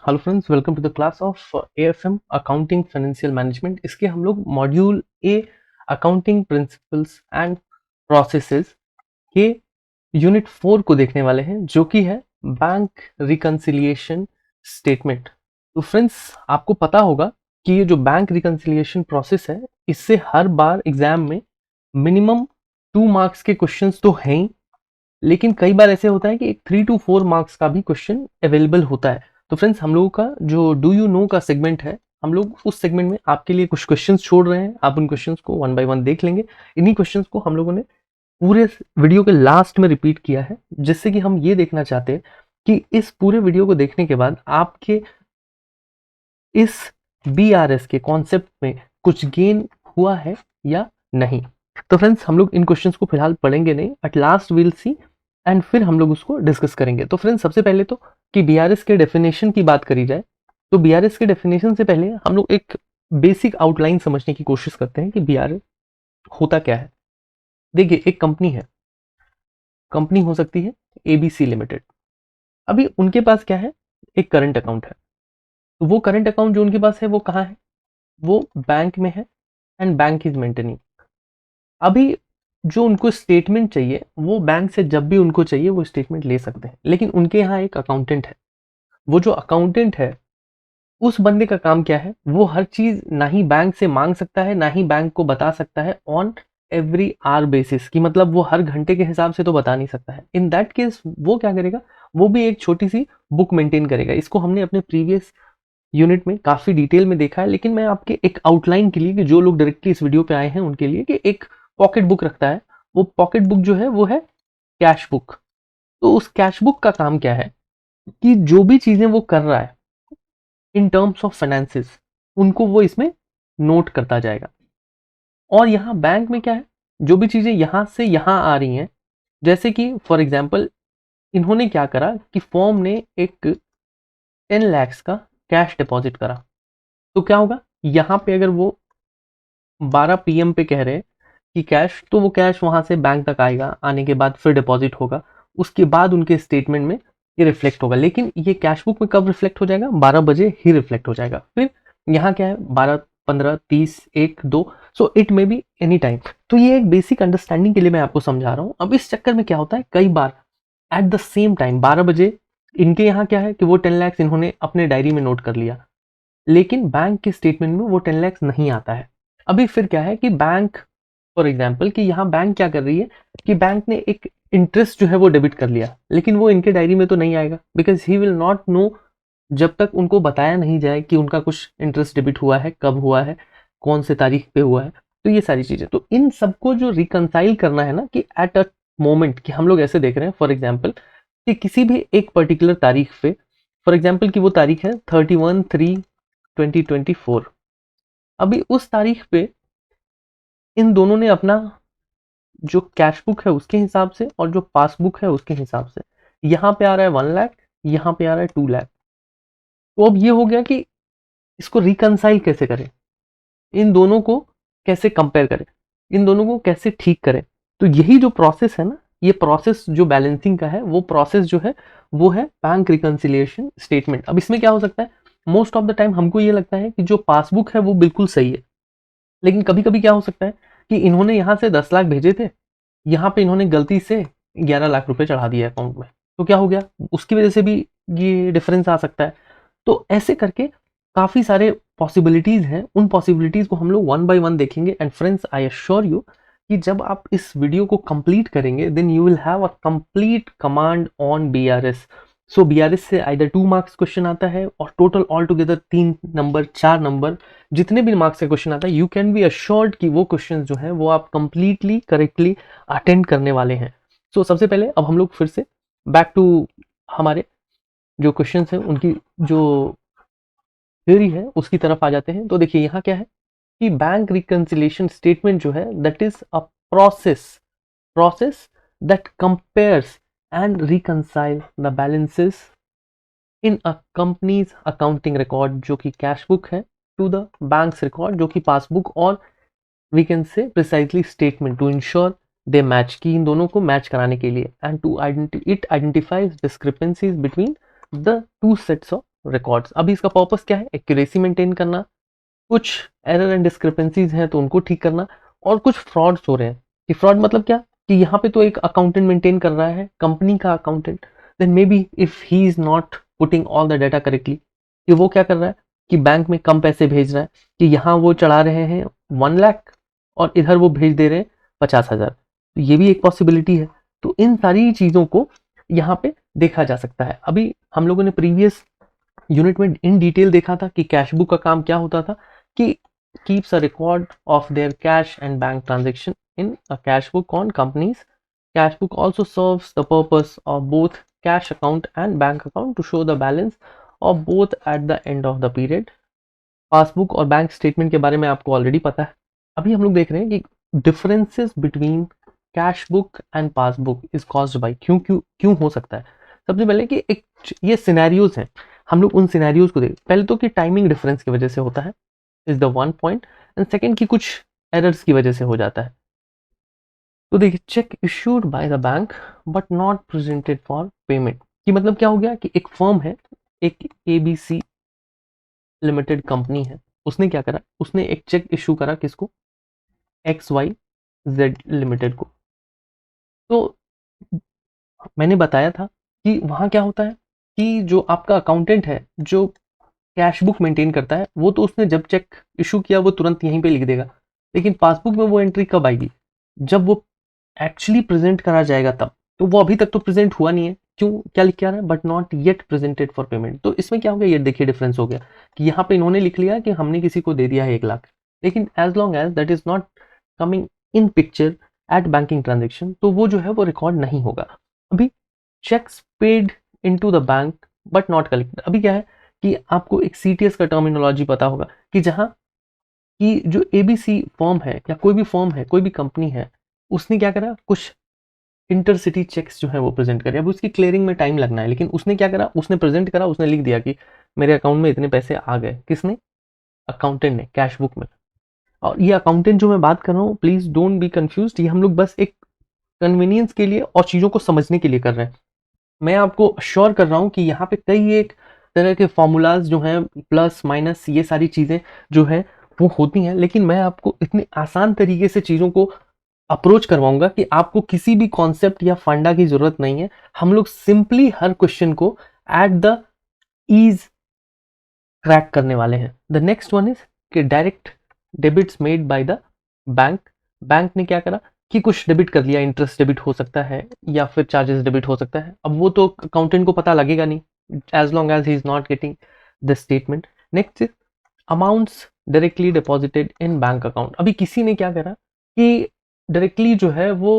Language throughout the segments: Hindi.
Hello friends, welcome to the class of AFM accounting financial management. इसके हम लोग module A accounting principles and processes के यूनिट 4 को देखने वाले हैं, जो कि है बैंक रिकंसिलिएशन स्टेटमेंट। तो फ्रेंड्स, आपको पता होगा कि ये जो बैंक रिकंसिलिएशन प्रोसेस है, इससे हर बार एग्जाम में मिनिमम 2 मार्क्स के क्वेश्चंस तो हैं ही, लेकिन कई बार ऐसे होता है कि एक 3 to 4 मार्क्स का भी क्वेश्चन अवेलेबल होता है। तो फ्रेंड्स, हम लोगों का जो डू यू नो का सेगमेंट है, हम लोग उस सेगमेंट में आपके लिए कुछ क्वेश्चंस छोड़ रहे हैं। आप उन क्वेश्चंस को वन बाय वन देख लेंगे। इन्हीं क्वेश्चंस को हम लोगों ने पूरे वीडियो के लास्ट में रिपीट किया है, जिससे कि हम ये देखना चाहते हैं कि इस पूरे वीडियो को देखने के बाद आपके इस BRS के कॉन्सेप्ट में कुछ गेन हुआ है या नहीं। तो फ्रेंड्स, हम लोग इन क्वेश्चंस को फिलहाल पढ़ेंगे नहीं, at last will see, and फिर हम लोग उसको डिस्कस करेंगे। तो फ्रेंड्स, सबसे पहले तो कि BRS के डेफिनेशन की बात करी जाए, तो BRS के डेफिनेशन से पहले हम लोग एक बेसिक आउटलाइन समझने की कोशिश करते हैं कि BRS होता क्या है। देखिए, एक कंपनी है, कंपनी हो सकती है ABC लिमिटेड। अभी उनके पास क्या है, एक करंट अकाउंट है। तो वो करंट अकाउंट जो उनके पास है, वो कहाँ है, वो बैंक में है, एंड बैंक इज मेंटेनिंग। अभी जो उनको स्टेटमेंट चाहिए, वो बैंक से जब भी उनको चाहिए वो स्टेटमेंट ले सकते हैं, लेकिन उनके यहाँ एक अकाउंटेंट है। वो जो अकाउंटेंट है, उस बंदे का काम क्या है, वो हर चीज ना ही बैंक से मांग सकता है, ना ही बैंक को बता सकता है ऑन एवरी आवर बेसिस, की मतलब वो हर घंटे के हिसाब से तो बता नहीं सकता है। इन दैट केस वो क्या करेगा, वो भी एक छोटी सी बुक मेंटेन करेगा। इसको हमने अपने प्रीवियस यूनिट में काफी डिटेल में देखा है, लेकिन मैं आपके एक आउटलाइन के लिए, कि जो लोग डायरेक्टली इस वीडियो पे आए हैं उनके लिए, कि एक पॉकेट बुक रखता है। वो पॉकेट बुक जो है वो है कैश बुक। तो उस कैश बुक का काम क्या है कि जो भी चीजें वो कर रहा है इन टर्म्स ऑफ फाइनेंसिस, उनको वो इसमें नोट करता जाएगा। और यहाँ बैंक में क्या है, जो भी चीजें यहां से यहां आ रही हैं, जैसे कि फॉर एग्जाम्पल इन्होंने क्या करा कि फॉर्म ने एक 10 lakhs का कैश डिपॉजिट करा। तो क्या होगा, यहाँ पे अगर वो 12 PM पे कह रहे हैं कि कैश, तो वो कैश वहां से बैंक तक आएगा, आने के बाद फिर डिपॉजिट होगा, उसके बाद उनके स्टेटमेंट में ये रिफ्लेक्ट होगा। लेकिन ये कैश बुक में कब रिफ्लेक्ट हो जाएगा, 12 बजे ही रिफ्लेक्ट हो जाएगा। फिर यहाँ क्या है, 12, 15, 30, 1, 2, so it may be any time. तो ये एक बेसिक अंडरस्टैंडिंग के लिए मैं आपको समझा रहा हूँ। अब इस चक्कर में क्या होता है, कई बार एट द सेम टाइम 12 बजे इनके यहाँ क्या है कि वो 10 lakhs इन्होंने अपने डायरी में नोट कर लिया, लेकिन बैंक के स्टेटमेंट में वो 10 lakhs नहीं आता है। अभी फिर क्या है कि बैंक, फॉर एग्जाम्पल, कि यहाँ बैंक क्या कर रही है कि बैंक ने एक इंटरेस्ट जो है वो डेबिट कर लिया, लेकिन वो इनके डायरी में तो नहीं आएगा, because he will not know, जब तक उनको बताया नहीं जाए कि उनका कुछ इंटरेस्ट डेबिट हुआ है, कब हुआ है, कौन से तारीख पे हुआ है। तो ये सारी चीजें, तो इन सबको जो रिकंसाइल करना है ना, कि एट अ मोमेंट, कि हम लोग ऐसे देख रहे हैं फॉर एग्जाम्पल कि किसी भी एक पर्टिकुलर तारीख पे, फॉर एग्जाम्पल की वो तारीख है 31/3/2024। अभी उस तारीख पे इन दोनों ने अपना जो कैश बुक है उसके हिसाब से और जो पासबुक है उसके हिसाब से, यहाँ पे आ रहा है 1 लाख, यहाँ पे आ रहा है 2 लाख। तो अब ये हो गया कि इसको रिकंसाइल कैसे करें, इन दोनों को कैसे कंपेयर करें, इन दोनों को कैसे ठीक करें। तो यही जो प्रोसेस है ना, ये प्रोसेस जो बैलेंसिंग का है, वो प्रोसेस जो है वो है बैंक रिकंसिलिएशन स्टेटमेंट। अब इसमें क्या हो सकता है, मोस्ट ऑफ द टाइम हमको ये लगता है कि जो पासबुक है वो बिल्कुल सही है, लेकिन कभी कभी क्या हो सकता है कि इन्होंने यहाँ से 10 लाख भेजे थे, यहाँ पे इन्होंने गलती से 11 लाख रुपए चढ़ा दिया अकाउंट में। तो क्या हो गया, उसकी वजह से भी ये डिफरेंस आ सकता है। तो ऐसे करके काफी सारे पॉसिबिलिटीज हैं, उन पॉसिबिलिटीज को हम लोग वन बाय वन देखेंगे। And friends, I assure you कि जब आप इस वीडियो को कंप्लीट करेंगे, then you will have a complete command on BRS। So BRS से आइदर 2 मार्क्स क्वेश्चन आता है, और total all together 3 number, 4 number, जितने भी मार्क्स का क्वेश्चन आता है, यू कैन बी अश्योर्ड कि वो क्वेश्चन जो है वो आप कंप्लीटली करेक्टली अटेंड करने वाले हैं। सो सबसे पहले अब हम लोग फिर से बैक टू हमारे जो क्वेश्चन है उनकी जो थ्योरी है उसकी तरफ आ जाते हैं। तो देखिए यहाँ क्या है कि बैंक रिकंसिलिएशन स्टेटमेंट जो है, that is a process that compares and reconcile the balances in a company's accounting record, जो कि कैश बुक है, टू द बैंक्स रिकॉर्ड, जो कि पासबुक, और we can say precisely statement, to ensure they match, की इन दोनों को मैच कराने के लिए, and to it identifies discrepancies between the two sets of records. अभी इसका पर्पस क्या है? एक्यूरेसी मेंटेन करना, कुछ एरर एंड डिस्क्रिपेंसीज हैं तो उनको ठीक करना, और कुछ फ्रॉड्स हो रहे हैं। कि फ्रॉड मतलब क्या? कि यहाँ पे तो एक अकाउंटेंट मेंटेन कर रहा है, कंपनी का accountant, then may be if he is not putting all the data correctly, कि वो क्या कर रहा है कि बैंक में कम पैसे भेज रहा है, कि यहाँ वो चढ़ा रहे हैं 1 लाख और इधर वो भेज दे रहे हैं 50,000, तो ये भी एक पॉसिबिलिटी है। तो इन सारी चीज़ों को यहाँ पे देखा जा सकता है। अभी हम लोगों ने प्रीवियस यूनिट में इन डिटेल देखा था कि कैश बुक का काम क्या होता था, कि keeps a record of their cash and bank transaction in a cash book on companies. Cash book also serves the purpose of both cash account and bank account to show the balance of both at the end of the period. Passbook और बैंक स्टेटमेंट के बारे में आपको ऑलरेडी पता है। अभी हम लोग देख रहे हैं कि differences between cash book and passbook is caused by क्यों क्यों क्यों हो सकता है। सबसे पहले कि एक ये सिनेरियोज हैं, हम लोग उन सिनेरियोज को देख, पहले तो कि टाइमिंग डिफरेंस की वजह से होता है, is the one point, and second की कुछ एरर्स की वजह से हो जाता है। तो देखिए, check issued by the bank but not presented for payment, कि मतलब क्या हो गया कि एक फर्म है, एक ABC लिमिटेड कंपनी है, उसने क्या करा, उसने एक चेक इशू करा किसको? XYZ लिमिटेड को। तो मैंने बताया था कि वहां क्या होता है कि जो आपका अकाउंटेंट है, जो कैश बुक मेंटेन करता है, वो तो उसने जब चेक इशू किया वो तुरंत यहीं पे लिख देगा, लेकिन पासबुक में वो एंट्री कब आएगी? जब वो एक्चुअली प्रेजेंट करा जाएगा तब। तो वो अभी तक तो प्रेजेंट हुआ नहीं है, क्यों? क्या लिख के आ रहा है? But not yet presented for payment. तो इसमें क्या हो गया, ये देखिए डिफरेंस हो गया कि यहाँ पे इन्होंने लिख लिया कि हमने किसी को दे दिया है 1 लाख, लेकिन as long as that is not coming in picture at banking transaction, तो वो जो है वो रिकॉर्ड नहीं होगा। अभी cheques paid into the bank but not collected, अभी क्या है कि आपको एक CTS का टर्मिनोलॉजी पता होगा कि जहाँ कि जो ABC फॉर्म है या कोई भी फॉर्म है, कोई भी कंपनी है, उसने क्या करा, कुछ इंटरसिटी चेक्स जो है वो प्रेजेंट करे। अब उसकी क्लियरिंग में टाइम लगना है, लेकिन उसने क्या करा, उसने प्रेजेंट करा, उसने लिख दिया कि मेरे अकाउंट में इतने पैसे आ गए। किसने? अकाउंटेंट ने, कैश बुक में। और ये अकाउंटेंट जो मैं बात कर रहा हूँ, प्लीज डोंट बी कंफ्यूज, ये हम लोग बस एक कन्वीनियंस के लिए और चीजों को समझने के लिए कर रहे हैं। मैं आपको श्योर कर रहा हूँ कि यहाँ पे कई एक तरह के फॉर्मूलाज जो हैं, प्लस माइनस, ये सारी चीजें जो है वो होती हैं, लेकिन मैं आपको इतने आसान तरीके से चीजों को अप्रोच करवाऊंगा कि आपको किसी भी कॉन्सेप्ट या फंडा की जरूरत नहीं है। हम लोग सिंपली हर क्वेश्चन को एट द ईज क्रैक करने वाले हैं। द नेक्स्ट वन इज कि direct debits made by the bank. Bank ने क्या करा कि कुछ डेबिट कर लिया, इंटरेस्ट डेबिट हो सकता है या फिर चार्जेस डेबिट हो सकता है। अब वो तो अकाउंटेंट को पता लगेगा नहीं as long as he is not getting the statement. Next is amounts directly deposited in bank account. अभी किसी ने क्या करा कि डायरेक्टली जो है वो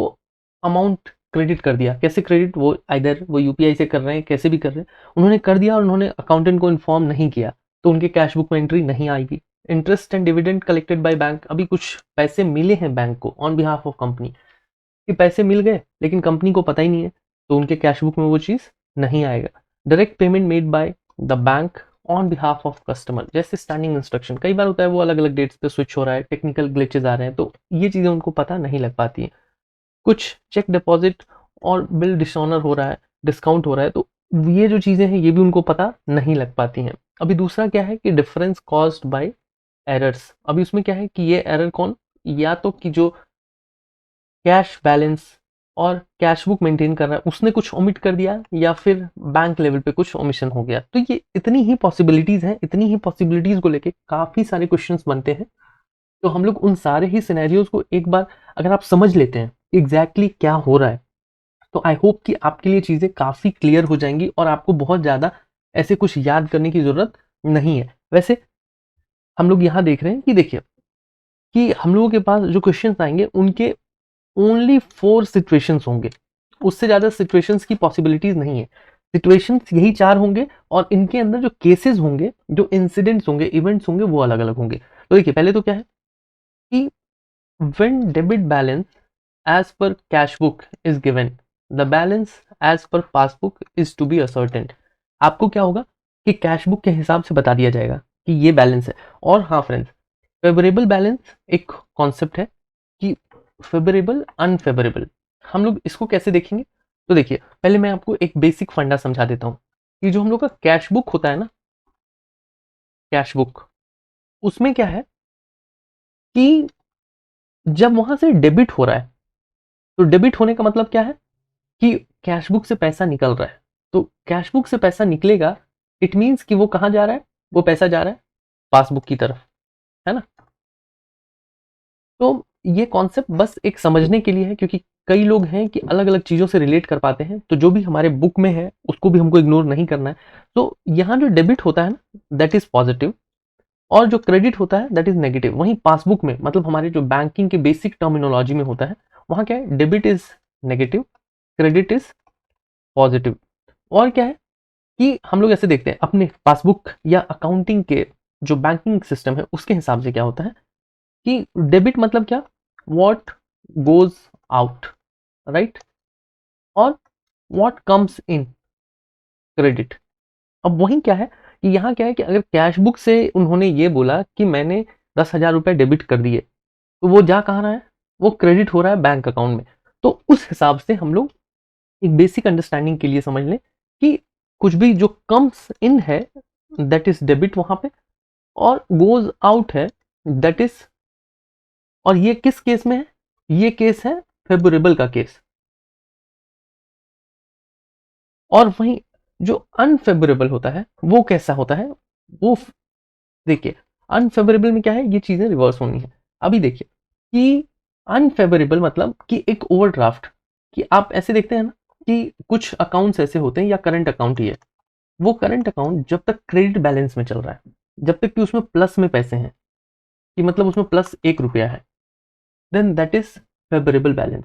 अमाउंट क्रेडिट कर दिया। कैसे क्रेडिट? वो आइदर वो UPI से कर रहे हैं, कैसे भी कर रहे हैं, उन्होंने कर दिया और उन्होंने अकाउंटेंट को इन्फॉर्म नहीं किया, तो उनके कैश बुक में एंट्री नहीं आएगी। Interest and dividend collected by bank, अभी कुछ पैसे मिले हैं बैंक को ऑन बिहाफ ऑफ कंपनी, कि पैसे मिल गए लेकिन कंपनी को पता ही नहीं है, तो उनके कैश बुक में वो चीज नहीं आएगा। Direct payment made by the bank on behalf of customer, जैसे स्टैंडिंग इंस्ट्रक्शन, कई बार होता है वो अलग अलग डेट्स पे स्विच हो रहा है, टेक्निकल ग्लिचेज आ रहे हैं, तो ये चीजें उनको पता नहीं लग पाती है। कुछ चेक डिपॉजिट और बिल डिसऑनर हो रहा है, डिस्काउंट हो रहा है, तो ये जो चीजें हैं ये भी उनको पता नहीं लग पाती हैं। अभी दूसरा क्या है कि डिफरेंस कॉज्ड बाय एरर्स। अभी उसमें क्या है कि ये एरर कौन, या तो कि जो कैश बैलेंस और कैश बुक मेंटेन कर रहा है उसने कुछ ओमिट कर दिया, या फिर बैंक लेवल पे कुछ ओमिशन हो गया। तो ये इतनी ही पॉसिबिलिटीज हैं, इतनी ही पॉसिबिलिटीज को लेके काफी सारे क्वेश्चंस बनते हैं। तो हम लोग उन सारे ही सिनेरियोज को एक बार अगर आप समझ लेते हैं एग्जैक्टली क्या हो रहा है, तो आई होप कि आपके लिए चीजें काफी क्लियर हो जाएंगी और आपको बहुत ज्यादा ऐसे कुछ याद करने की जरूरत नहीं है। वैसे हम लोग यहाँ देख रहे हैं कि देखिए कि हम लोगों के पास जो क्वेश्चंस आएंगे उनके ओनली 4 सिचुएशंस होंगे, उससे ज्यादा सिचुएशंस की पॉसिबिलिटीज नहीं है। सिचुएशंस यही 4 होंगे और इनके अंदर जो केसेस होंगे, जो इंसिडेंट्स होंगे, इवेंट्स होंगे, वो अलग अलग होंगे। तो देखिए पहले तो क्या है कि when debit balance as per cash book is given, the balance as per passbook is to be ascertained। आपको क्या होगा कि कैश बुक के हिसाब से बता दिया जाएगा कि ये बैलेंस है। और हाँ फ्रेंड्स, फेवरेबल बैलेंस एक कॉन्सेप्ट है कि फेवरेबल अनफेवरेबल, हम लोग इसको कैसे देखेंगे? तो देखिए पहले मैं आपको एक बेसिक फंडा समझा देता हूँ कि जो हम लोग का कैश बुक होता है ना, कैश बुक, उसमें क्या है कि जब वहां से डेबिट हो रहा है, तो डेबिट होने का मतलब क्या है कि कैश बुक से पैसा निकल रहा है। तो कैश बुक से पैसा निकलेगा, इट मीन्स कि वो कहाँ जा रहा है, वो पैसा जा रहा है पासबुक की तरफ, है ना। तो ये कॉन्सेप्ट बस एक समझने के लिए है, क्योंकि कई लोग हैं कि अलग अलग चीजों से रिलेट कर पाते हैं, तो जो भी हमारे बुक में है उसको भी हमको इग्नोर नहीं करना है। तो यहाँ जो डेबिट होता है ना, दैट इज पॉजिटिव, और जो क्रेडिट होता है दैट इज नेगेटिव। वहीं पासबुक में, मतलब हमारे जो बैंकिंग के बेसिक टर्मिनोलॉजी में होता है, वहां क्या है, debit is negative, credit is positive. और क्या है कि हम लोग ऐसे देखते हैं अपने पासबुक या अकाउंटिंग के जो बैंकिंग सिस्टम है उसके हिसाब से क्या होता है कि डेबिट मतलब क्या, व्हाट गोज आउट, राइट, और व्हाट कम्स इन, क्रेडिट। अब वही क्या है कि यहाँ क्या है कि अगर कैश बुक से उन्होंने ये बोला कि मैंने 10,000 रुपए डेबिट कर दिए, तो वो जा कहाँ रहा है, वो क्रेडिट हो रहा है बैंक अकाउंट में। तो उस हिसाब से हम लोग एक बेसिक अंडरस्टैंडिंग के लिए समझ लें कि कुछ भी जो कम्स इन है दैट इज डेबिट वहां पे, और गोज आउट है दैट इज, और ये किस केस में है, ये केस है फेवरेबल का केस। और वहीं जो अनफेवरेबल होता है वो कैसा होता है, वो देखिए, अनफेवरेबल में क्या है, ये चीजें रिवर्स होनी है। अभी देखिए कि अनफेवरेबल मतलब कि एक ओवरड्राफ्ट, कि आप ऐसे देखते हैं ना कि कुछ अकाउंट्स ऐसे होते हैं, या करंट अकाउंट ही है, वो करंट अकाउंट जब तक क्रेडिट बैलेंस में चल रहा है, जब तक कि उसमें प्लस में पैसे हैं, कि मतलब उसमें प्लस 1 रुपया है, then that is favourable balance.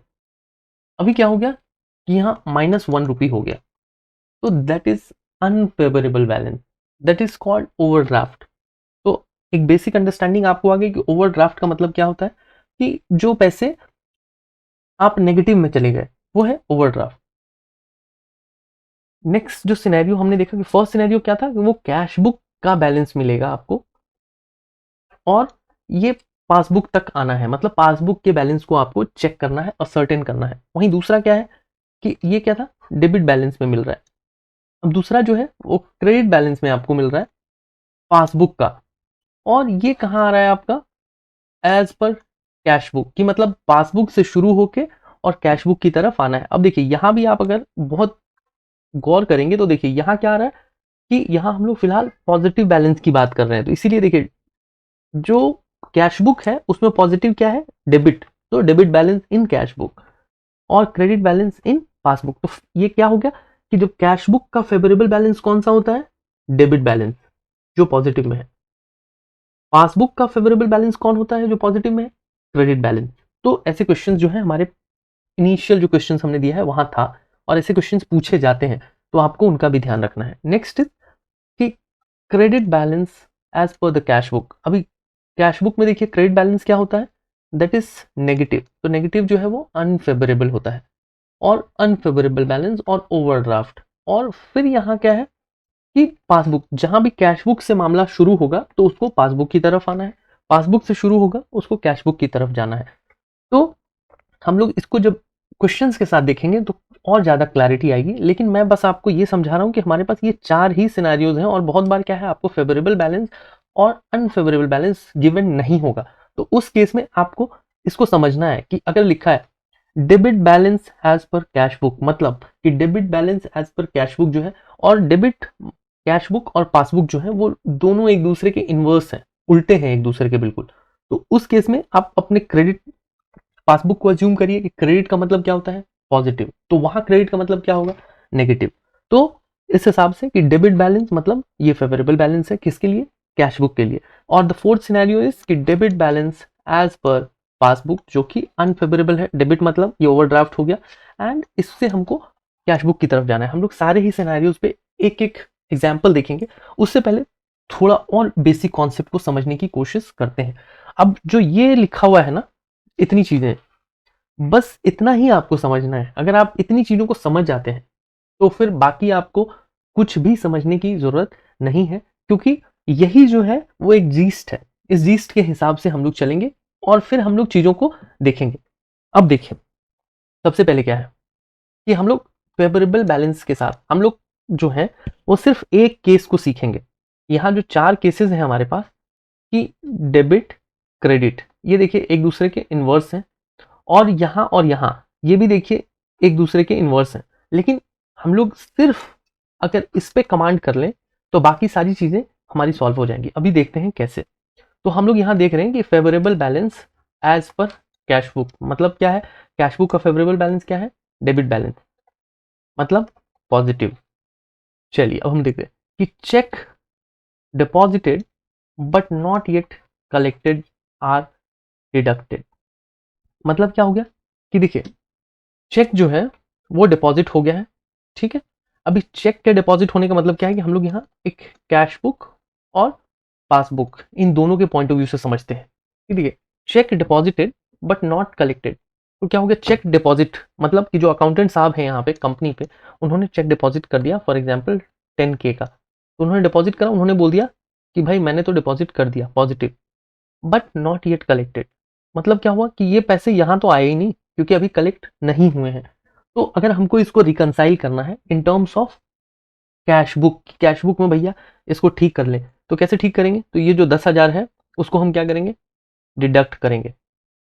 अभी क्या हो गया कि यहाँ -1 रुपी हो गया, तो that is unfavourable balance, that is called overdraft. तो एक बेसिक अंडरस्टैंडिंग आपको आ गई कि ओवरड्राफ्ट का मतलब क्या होता है, कि जो पैसे आप नेगेटिव में चले गए वो है ओवरड्राफ्ट। नेक्स्ट जो सिनेरियो हमने देखा कि फर्स्ट सिनेरियो क्या था कि वो कैश बुक का बैलेंस मिलेगा आपको, और ये पासबुक तक आना है, मतलब पासबुक के बैलेंस को आपको चेक करना है, असर्टेन करना है। वहीं दूसरा क्या है कि ये क्या था, डेबिट बैलेंस में मिल रहा है। अब दूसरा जो है वो क्रेडिट बैलेंस में आपको मिल रहा है पासबुक का, और ये कहाँ आ रहा है आपका, एज पर कैश बुक, की मतलब पासबुक से शुरू होके और कैश बुक की तरफ आना है। अब देखिए यहाँ भी आप अगर बहुत गौर करेंगे तो देखिए यहाँ क्या आ रहा है कि यहाँ हम लोग फिलहाल पॉजिटिव बैलेंस की बात कर रहे हैं, तो इसीलिए देखिए जो कैश बुक है उसमें पॉजिटिव क्या है, डेबिट, तो debit balance in cash book, और क्रेडिट बैलेंस इन पासबुक। तो ये क्या हो गया कि जब कैश बुक का फेवरेबल बैलेंस कौन सा होता है, डेबिट बैलेंस, जो पॉजिटिव में है। पासबुक का फेवरेबल बैलेंस कौन होता है जो पॉजिटिव में है, क्रेडिट बैलेंस। तो ऐसे क्वेश्चंस जो है हमारे इनिशियल जो क्वेश्चंस हमने दिया है वहां था, और ऐसे क्वेश्चंस पूछे जाते हैं, तो आपको उनका भी ध्यान रखना है। नेक्स्ट कि credit balance as per the cash book. अभी कैश बुक में देखिए क्रेडिट बैलेंस क्या होता है, दैट इज नेगेटिव, तो नेगेटिव जो है वो अनफेवरेबल होता है, और अनफेवरेबल बैलेंस और ओवरड्राफ्ट। और फिर यहाँ क्या है कि पासबुक, जहां भी कैश बुक से मामला शुरू होगा तो उसको पासबुक की तरफ आना है, पासबुक से शुरू होगा उसको कैश बुक की तरफ जाना है। तो हम लोग इसको जब क्वेश्चंस के साथ देखेंगे तो और ज्यादा क्लैरिटी आएगी, लेकिन मैं बस आपको ये समझा रहा हूं कि हमारे पास ये 4 ही सिनेरियोज हैं, और बहुत बार क्या है आपको फेवरेबल बैलेंस और अनफेवरेबल बैलेंस गिवन नहीं होगा। तो उस केस में आपको इसको समझना है कि अगर लिखा है debit balance as per cash book, मतलब कि debit balance as per cash book जो है, और डेबिट कैश बुक और पासबुक जो है वो दोनों एक दूसरे के इनवर्स हैं, उल्टे हैं एक दूसरे के बिल्कुल। तो उस केस में आप अपने क्रेडिट पासबुक को अज्यूम करिए कि क्रेडिट का मतलब क्या होता है, पॉजिटिव, तो वहां क्रेडिट का मतलब क्या होगा, नेगेटिव। तो इस हिसाब से कि डेबिट बैलेंस मतलब ये फेवरेबल बैलेंस है किसके लिए, कैश बुक के लिए। और द फोर्थ सिनेरियो इज कि debit balance as per passbook, जो कि अनफेवरेबल है, डेबिट मतलब ये ओवरड्राफ्ट हो गया, एंड इससे हमको कैश बुक की तरफ जाना है। हम लोग सारे ही सिनेरियोज पे एक एक एग्जाम्पल देखेंगे, उससे पहले थोड़ा और बेसिक कॉन्सेप्ट को समझने की कोशिश करते हैं। अब जो ये लिखा हुआ है ना, इतनी चीजें, बस इतना ही आपको समझना है। अगर आप इतनी चीजों को समझ जाते हैं तो फिर बाकी आपको कुछ भी समझने की जरूरत नहीं है, क्योंकि यही जो है वो एक जीस्ट है। इस जीस्ट के हिसाब से हम लोग चलेंगे और फिर हम लोग चीजों को देखेंगे। अब देखिए, सबसे पहले क्या है कि हम लोग फेवरेबल बैलेंस के साथ हम लोग जो है वो सिर्फ एक केस को सीखेंगे। यहाँ जो 4 केसेस हैं हमारे पास कि डेबिट, क्रेडिट, ये देखिए एक दूसरे के इन्वर्स हैं, और यहाँ ये भी देखिए एक दूसरे के इन्वर्स हैं। लेकिन हम लोग सिर्फ अगर इस पे कमांड कर लें तो बाकी सारी चीजें हमारी सॉल्व हो जाएंगी। अभी देखते हैं कैसे। तो हम लोग यहाँ देख रहे हैं कि favourable balance as per cash book, मतलब क्या है? कैश बुक का फेवरेबल बैलेंस क्या है? डेबिट बैलेंस, मतलब पॉजिटिव। चलिए अब हम देखते हैं कि cheque deposited but not yet collected are deducted. मतलब क्या हो गया कि देखिए चेक जो है वो डिपॉजिट हो गया है, ठीक है। अभी चेक के डिपॉजिट होने का मतलब क्या है कि हम लोग यहाँ एक कैश बुक और पासबुक इन दोनों के पॉइंट ऑफ व्यू से समझते हैं कि देखिए check deposited but not collected. तो क्या हो गया? चेक डिपॉजिट मतलब कि जो अकाउंटेंट साहब हैं यहाँ पे कंपनी पे, उन्होंने चेक डिपॉजिट कर दिया फॉर एग्जांपल 10K का। तो उन्होंने डिपॉजिट करा, उन्होंने बोल दिया कि भाई मैंने तो डिपॉजिट कर दिया positive, but not yet collected. मतलब क्या हुआ कि ये पैसे यहाँ तो आए ही नहीं क्योंकि अभी कलेक्ट नहीं हुए हैं। तो अगर हमको इसको रिकंसाइल करना है in terms of cash book में भैया इसको ठीक कर ले, तो कैसे ठीक करेंगे? तो ये जो 10,000 है उसको हम क्या करेंगे? डिडक्ट करेंगे,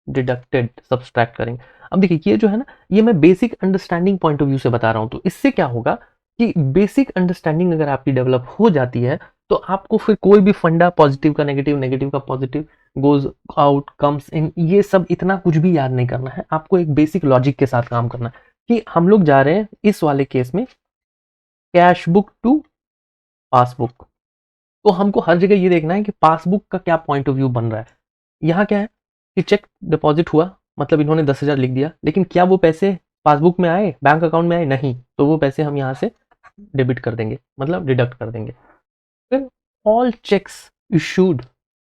डिडक्टेड सब्सट्रैक्ट करेंगे। अब देखिए ये जो है ना, ये मैं basic understanding point of view से बता रहा हूं। तो इससे क्या होगा कि बेसिक अंडरस्टैंडिंग अगर आपकी डेवलप हो जाती है तो आपको फिर कोई भी फंडा, पॉजिटिव का नेगेटिव, नेगेटिव का positive, goes out comes in, ये सब इतना कुछ भी याद नहीं करना है। आपको एक बेसिक लॉजिक के साथ काम करना है कि हम लोग जा रहे हैं इस वाले केस में कैश बुक टू पासबुक। तो हमको हर जगह ये देखना है कि पासबुक का क्या पॉइंट ऑफ व्यू बन रहा है। यहाँ क्या है कि चेक डिपॉजिट हुआ, मतलब इन्होंने 10,000 लिख दिया, लेकिन क्या वो पैसे पासबुक में आए, बैंक अकाउंट में आए? नहीं। तो वो पैसे हम यहाँ से डेबिट कर देंगे, मतलब डिडक्ट कर देंगे। फिर all cheques issued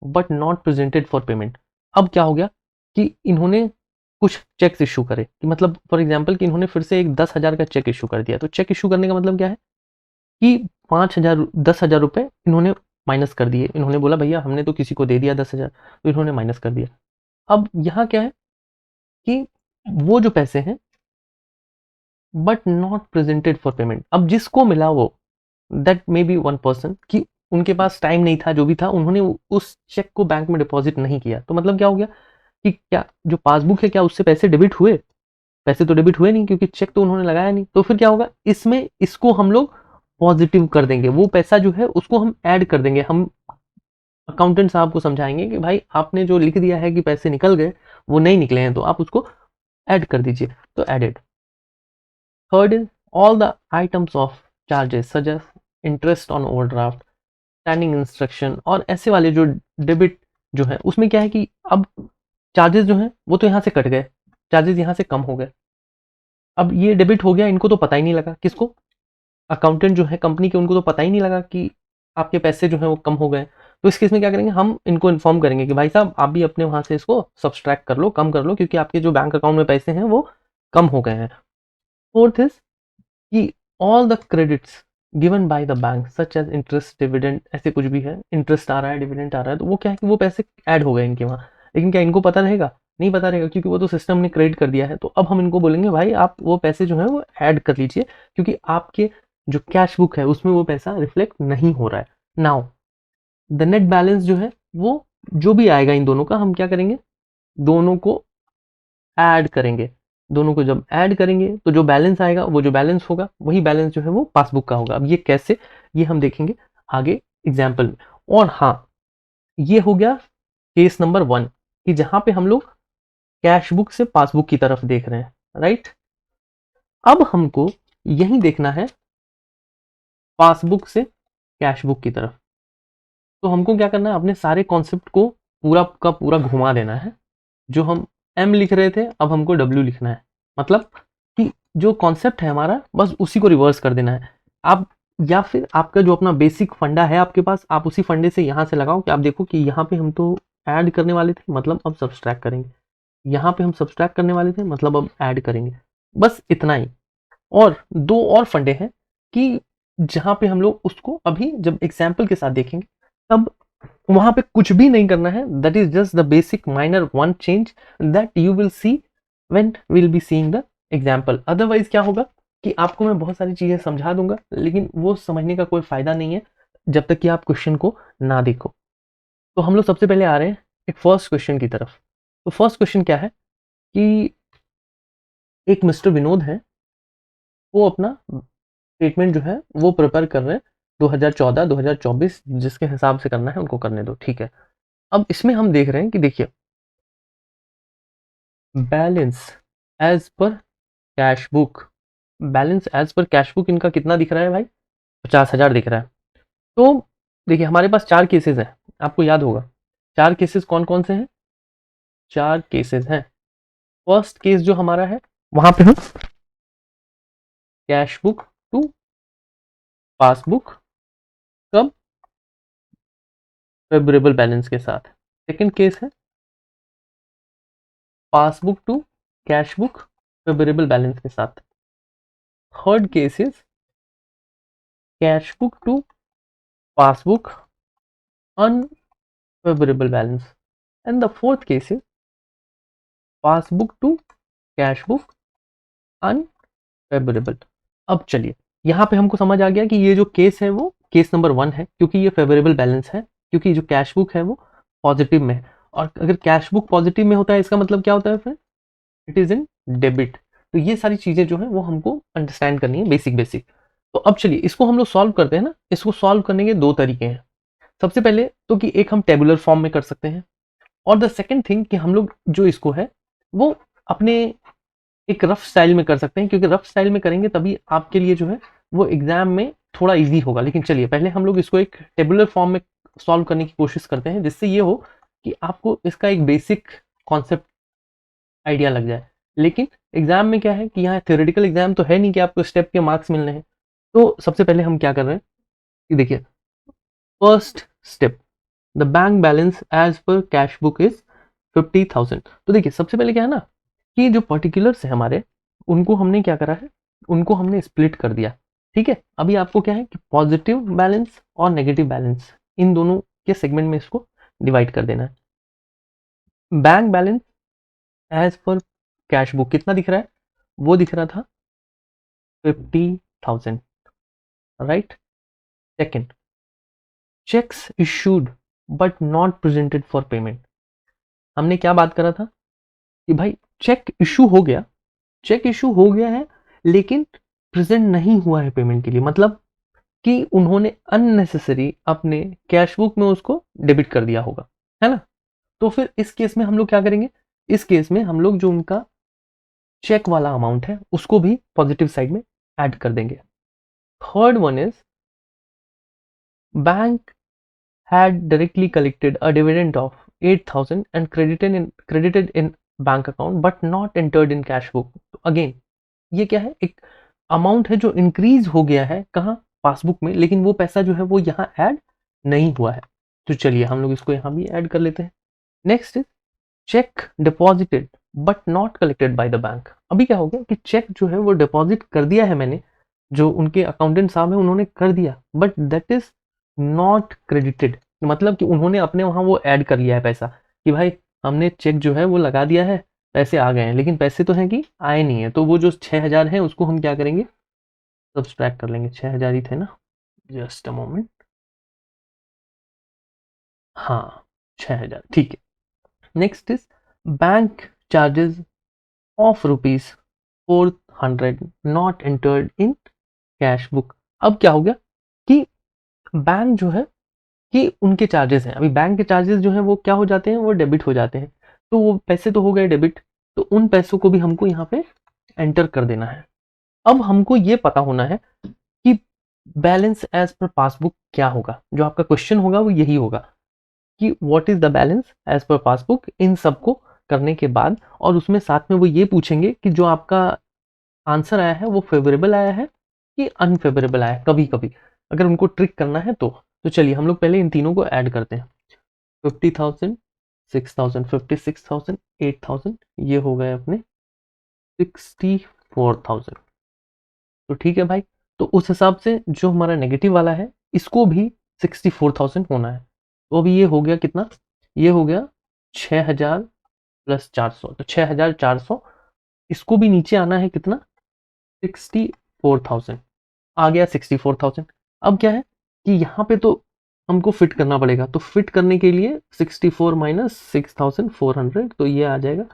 but not presented for payment. अब क्या हो गया कि इन्होंने कुछ चेक्स इशू करे, कि मतलब फॉर एग्जाम्पल कि इन्होंने फिर से एक 10,000 का चेक इशू कर दिया। तो चेक इशू करने का मतलब क्या है कि 5,000, 10,000 रुपए इन्होंने माइनस कर दिए। इन्होंने बोला भैया हमने तो किसी को दे दिया 10,000, तो इन्होंने माइनस कर दिया। अब यहाँ क्या है कि वो जो पैसे हैं but not presented for payment, अब जिसको मिला वो, that may be one person, कि उनके पास टाइम नहीं था, जो भी था, उन्होंने उस चेक को बैंक में डिपॉजिट नहीं किया। तो मतलब क्या हो गया कि क्या जो पासबुक है क्या उससे पैसे डेबिट हुए? पैसे तो डेबिट हुए नहीं क्योंकि चेक तो उन्होंने लगाया नहीं। तो फिर क्या होगा, इसमें इसको हम लोग पॉजिटिव कर देंगे, वो पैसा जो है उसको हम ऐड कर देंगे। हम अकाउंटेंट साहब को समझाएंगे कि भाई आपने जो लिख दिया है कि पैसे निकल गए, वो नहीं निकले हैं, तो आप उसको ऐड कर दीजिए। तो added. Third is all the items of charges such as interest on overdraft, standing instruction, और ऐसे वाले जो डेबिट जो है उसमें क्या है कि अब चार्जेस जो है वो तो यहाँ से कट गए, चार्जेस यहाँ से कम हो गए। अब ये डेबिट हो गया, इनको तो पता ही नहीं लगा, किसको? अकाउंटेंट जो है कंपनी के, उनको तो पता ही नहीं लगा कि आपके पैसे जो है वो कम हो गए। तो इस केस में क्या करेंगे, हम इनको इन्फॉर्म करेंगे कि भाई साहब आप भी अपने वहां से इसको सब्सट्रैक्ट कर लो, कम कर लो, क्योंकि आपके जो बैंक अकाउंट में पैसे हैं वो कम हो गए हैं। फोर्थ इज कि all the credits given by the bank such as interest, dividend, ऐसे कुछ भी है, इंटरेस्ट आ रहा है, डिविडेंड आ रहा है, तो वो क्या है कि वो पैसे ऐड हो गए इनके वहां। लेकिन क्या इनको पता रहेगा? नहीं पता रहेगा, क्योंकि वो तो सिस्टम ने क्रेडिट कर दिया है। तो अब हम इनको बोलेंगे भाई आप वो पैसे जो है वो ऐड कर लीजिए, क्योंकि आपके जो कैश बुक है उसमें वो पैसा रिफ्लेक्ट नहीं हो रहा है। नाउ द नेट बैलेंस जो है वो जो भी आएगा इन दोनों का, हम क्या करेंगे, दोनों को ऐड करेंगे। दोनों को जब ऐड करेंगे तो जो बैलेंस आएगा, वो जो बैलेंस होगा वही बैलेंस जो है वो पासबुक का होगा। अब ये कैसे, ये हम देखेंगे आगे एग्जाम्पल में। और हाँ, ये हो गया केस नंबर 1 कि जहां पे हम लोग कैश बुक से पासबुक की तरफ देख रहे हैं, राइट। अब हमको यही देखना है पासबुक से कैश बुक की तरफ। तो हमको क्या करना है, अपने सारे कॉन्सेप्ट को पूरा का पूरा घुमा देना है। जो हम एम लिख रहे थे अब हमको डब्ल्यू लिखना है, मतलब कि जो कॉन्सेप्ट है हमारा बस उसी को रिवर्स कर देना है। आप या फिर आपका जो अपना बेसिक फंडा है आपके पास, आप उसी फंडे से यहाँ से लगाओ कि आप देखो कि यहाँ पे हम तो ऐड करने वाले थे, मतलब अब सब्सट्रैक्ट करेंगे। यहाँ पे हम सब्सट्रैक्ट करने वाले थे, मतलब अब ऐड करेंगे। बस इतना ही। और 2 और फंडे हैं कि जहाँ पे हम लोग उसको अभी जब एग्जाम्पल के साथ देखेंगे तब वहां पे कुछ भी नहीं करना है। That is just the basic minor one change that you will see when will be seeing the example. Otherwise क्या होगा कि आपको मैं बहुत सारी चीजें समझा दूंगा लेकिन वो समझने का कोई फायदा नहीं है। जब तक कि आप क्वेश्चन को ना देखो। तो हम लोग सबसे पहले आ रहे हैं एक फर्स्ट क्वेश्चन की तरफ। तो फर्स्ट क्वेश्चन क्या है कि एक मिस्टर विनोद है, वो अपना स्टेटमेंट जो है वो प्रिपेयर कर रहे हैं 2014 2024, जिसके हिसाब से करना है उनको करने दो, ठीक है। अब इसमें हम देख रहे हैं कि देखिए balance as per cash book, balance as per cash book इनका कितना दिख रहा है भाई, 50,000 दिख रहा है। तो देखिए हमारे पास 4 केसेस हैं, आपको याद होगा 4 केसेस कौन कौन से हैं, 4 केसेस हैं। फर्स्ट केस जो हमारा है वहां पे हम कैश बुक टू पासबुक, कब, फेवरेबल बैलेंस के साथ। सेकंड केस है passbook to cash book, favourable balance के साथ। Third case is cash book to passbook, unfavourable balance. And the fourth case is passbook to cash book, unfavourable. अब चलिए यहाँ पे हमको समझ आ गया कि ये जो केस है वो केस नंबर 1 है, क्योंकि ये फेवरेबल बैलेंस है, क्योंकि जो कैश बुक है वो पॉजिटिव में है। और अगर कैश बुक पॉजिटिव में होता है इसका मतलब क्या होता है फिर, इट इज इन डेबिट। तो ये सारी चीजें जो है वो हमको अंडरस्टैंड करनी है, बेसिक बेसिक। तो अब चलिए इसको हम लोग सॉल्व करते हैं ना। इसको सॉल्व करने के 2 तरीके हैं। सबसे पहले तो कि एक हम टेबुलर फॉर्म में कर सकते हैं, और द सेकंड थिंग कि हम लोग जो इसको है वो अपने एक रफ स्टाइल में कर सकते हैं, क्योंकि रफ स्टाइल में करेंगे तभी आपके लिए जो है वो एग्जाम में थोड़ा इजी होगा। लेकिन चलिए पहले हम लोग इसको एक टेबुलर फॉर्म में सॉल्व करने की कोशिश करते हैं, जिससे ये हो कि आपको इसका एक बेसिक कॉन्सेप्ट आइडिया लग जाए। लेकिन एग्जाम में क्या है कि यहाँ थ्योरेटिकल एग्जाम तो है नहीं कि आपको स्टेप के मार्क्स मिलने हैं। तो सबसे पहले हम क्या कर रहे हैं कि देखिए first step, the bank balance as per cash book is 50,000। तो देखिए सबसे पहले क्या है ना कि जो पर्टिकुलर्स है हमारे, उनको हमने क्या करा है, उनको हमने स्प्लिट कर दिया, ठीक है। अभी आपको क्या है कि पॉजिटिव बैलेंस और नेगेटिव बैलेंस इन दोनों के सेगमेंट में इसको डिवाइड कर देना है। Bank balance as per cash book कितना दिख रहा है, वो दिख रहा था 50,000, right. Second, cheques issued but not presented for payment. हमने क्या बात करा था कि भाई चेक इशू हो गया, चेक इशू हो गया है लेकिन प्रेजेंट नहीं हुआ है पेमेंट के लिए, मतलब कि उन्होंने अननेसेसरी अपने कैश बुक में उसको डेबिट कर दिया होगा, है ना। तो फिर इस केस में हम लोग क्या करेंगे, इस केस में हम लोग जो उनका चेक वाला अमाउंट है उसको भी पॉजिटिव साइड में ऐड कर देंगे। Third one is bank had directly collected a dividend of 8,000 and credited in bank account but not entered in cash book। तो अगेन ये क्या है, एक अमाउंट है जो इंक्रीज हो गया है कहाँ, पासबुक में, लेकिन वो पैसा जो है वो यहाँ ऐड नहीं हुआ है। तो चलिए हम लोग इसको यहाँ भी ऐड कर लेते हैं। Next is check deposited but not collected by the bank. अभी क्या हो गया कि चेक जो है वो डिपॉजिट कर दिया है मैंने, जो उनके अकाउंटेंट साहब है उन्होंने कर दिया, but that is not credited. मतलब कि उन्होंने अपने वहां वो ऐड कर लिया है पैसा, कि भाई हमने चेक जो है वो लगा दिया है, पैसे आ गए हैं, लेकिन पैसे तो हैं कि आए नहीं है। तो वो जो 6,000 है उसको हम क्या करेंगे, सब्सट्रैक्ट कर लेंगे। 6,000 ही थे ना, जस्ट अ मोमेंट, हाँ 6,000, ठीक है। Next is bank charges of ₹400 not entered in cash book. अब क्या हो गया कि बैंक जो है कि उनके चार्जेस हैं, अभी बैंक के चार्जेस जो हैं वो क्या हो जाते हैं, वो डेबिट हो जाते हैं। तो वो पैसे तो हो गए डेबिट, तो उन पैसों को भी हमको यहाँ पे एंटर कर देना है। अब हमको ये पता होना है कि बैलेंस एज पर पासबुक क्या होगा। जो आपका क्वेश्चन होगा वो यही होगा कि what is the balance as per passbook, इन सबको करने के बाद। और उसमें साथ में वो ये पूछेंगे कि जो आपका आंसर आया है वो फेवरेबल आया है कि अनफेवरेबल आया है, कभी कभी अगर उनको ट्रिक करना है तो चलिए हम लोग पहले इन तीनों को ऐड करते हैं। 50,000, 6,000, 56,000, 8,000, ये हो गए अपने 64,000। तो ठीक है भाई, तो उस हिसाब से जो हमारा नेगेटिव वाला है इसको भी 64,000 होना है। तो अभी ये हो गया कितना, ये हो गया 6,000 प्लस 400, तो 6,400। इसको भी नीचे आना है कितना, 64,000, आ गया 64,000। अब क्या है कि यहाँ पे तो हमको फिट करना पड़ेगा, तो फिट करने के लिए 64 माइनस 6400, तो ये आ जाएगा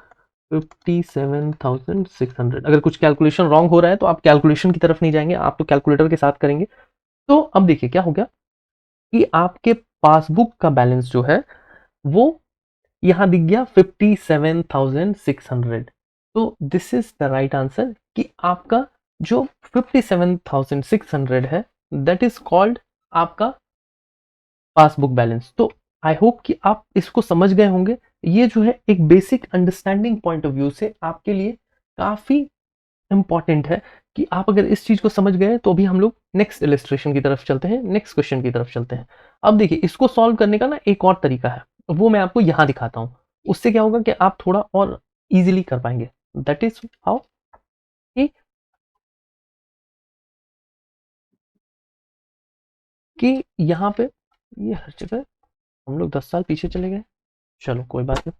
57,600। अगर कुछ कैलकुलेशन रॉन्ग हो रहा है तो आप कैलकुलेशन की तरफ नहीं जाएंगे, आप तो कैलकुलेटर के साथ करेंगे। तो अब देखिए क्या हो गया कि आपके पासबुक का बैलेंस जो है वो यहां दिख गया 57,600। तो this is the right answer कि आपका जो 57,600 है दैट इज कॉल्ड आपका पासबुक बैलेंस। तो आई होप कि आप इसको समझ गए होंगे। ये जो है एक basic understanding point of view से आपके लिए काफी इंपॉर्टेंट है कि आप अगर इस चीज को समझ गए तो अभी हम लोग नेक्स्ट इलस्ट्रेशन की तरफ चलते हैं, नेक्स्ट क्वेश्चन की तरफ चलते हैं। अब देखिए इसको सॉल्व करने का ना एक और तरीका है, वो मैं आपको यहां दिखाता हूं। उससे क्या होगा कि आप थोड़ा और इजीली कर पाएंगे। दैट इज हाउ कि यहाँ पे ये हर जगह हम लोग 10 साल पीछे चले गए, चलो कोई बात नहीं।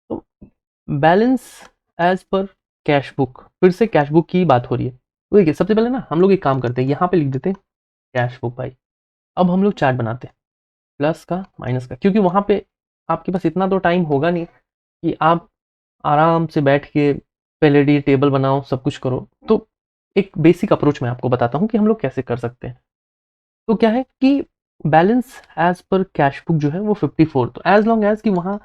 तो balance as per cash book, फिर से कैश बुक की बात हो रही है। तो देखिए सबसे पहले ना हम लोग एक काम करते हैं, यहाँ पे लिख देते हैं कैश बुक भाई। अब हम लोग चार्ट बनाते हैं प्लस का माइनस का, क्योंकि वहां पे आपके पास इतना तो टाइम होगा नहीं कि आप आराम से बैठ के पहले डी टेबल बनाओ सब कुछ करो। तो एक बेसिक अप्रोच मैं आपको बताता हूँ कि हम लोग कैसे कर सकते हैं। तो क्या है कि balance as per cash book जो है वो 54, तो एज लॉन्ग एज कि वहां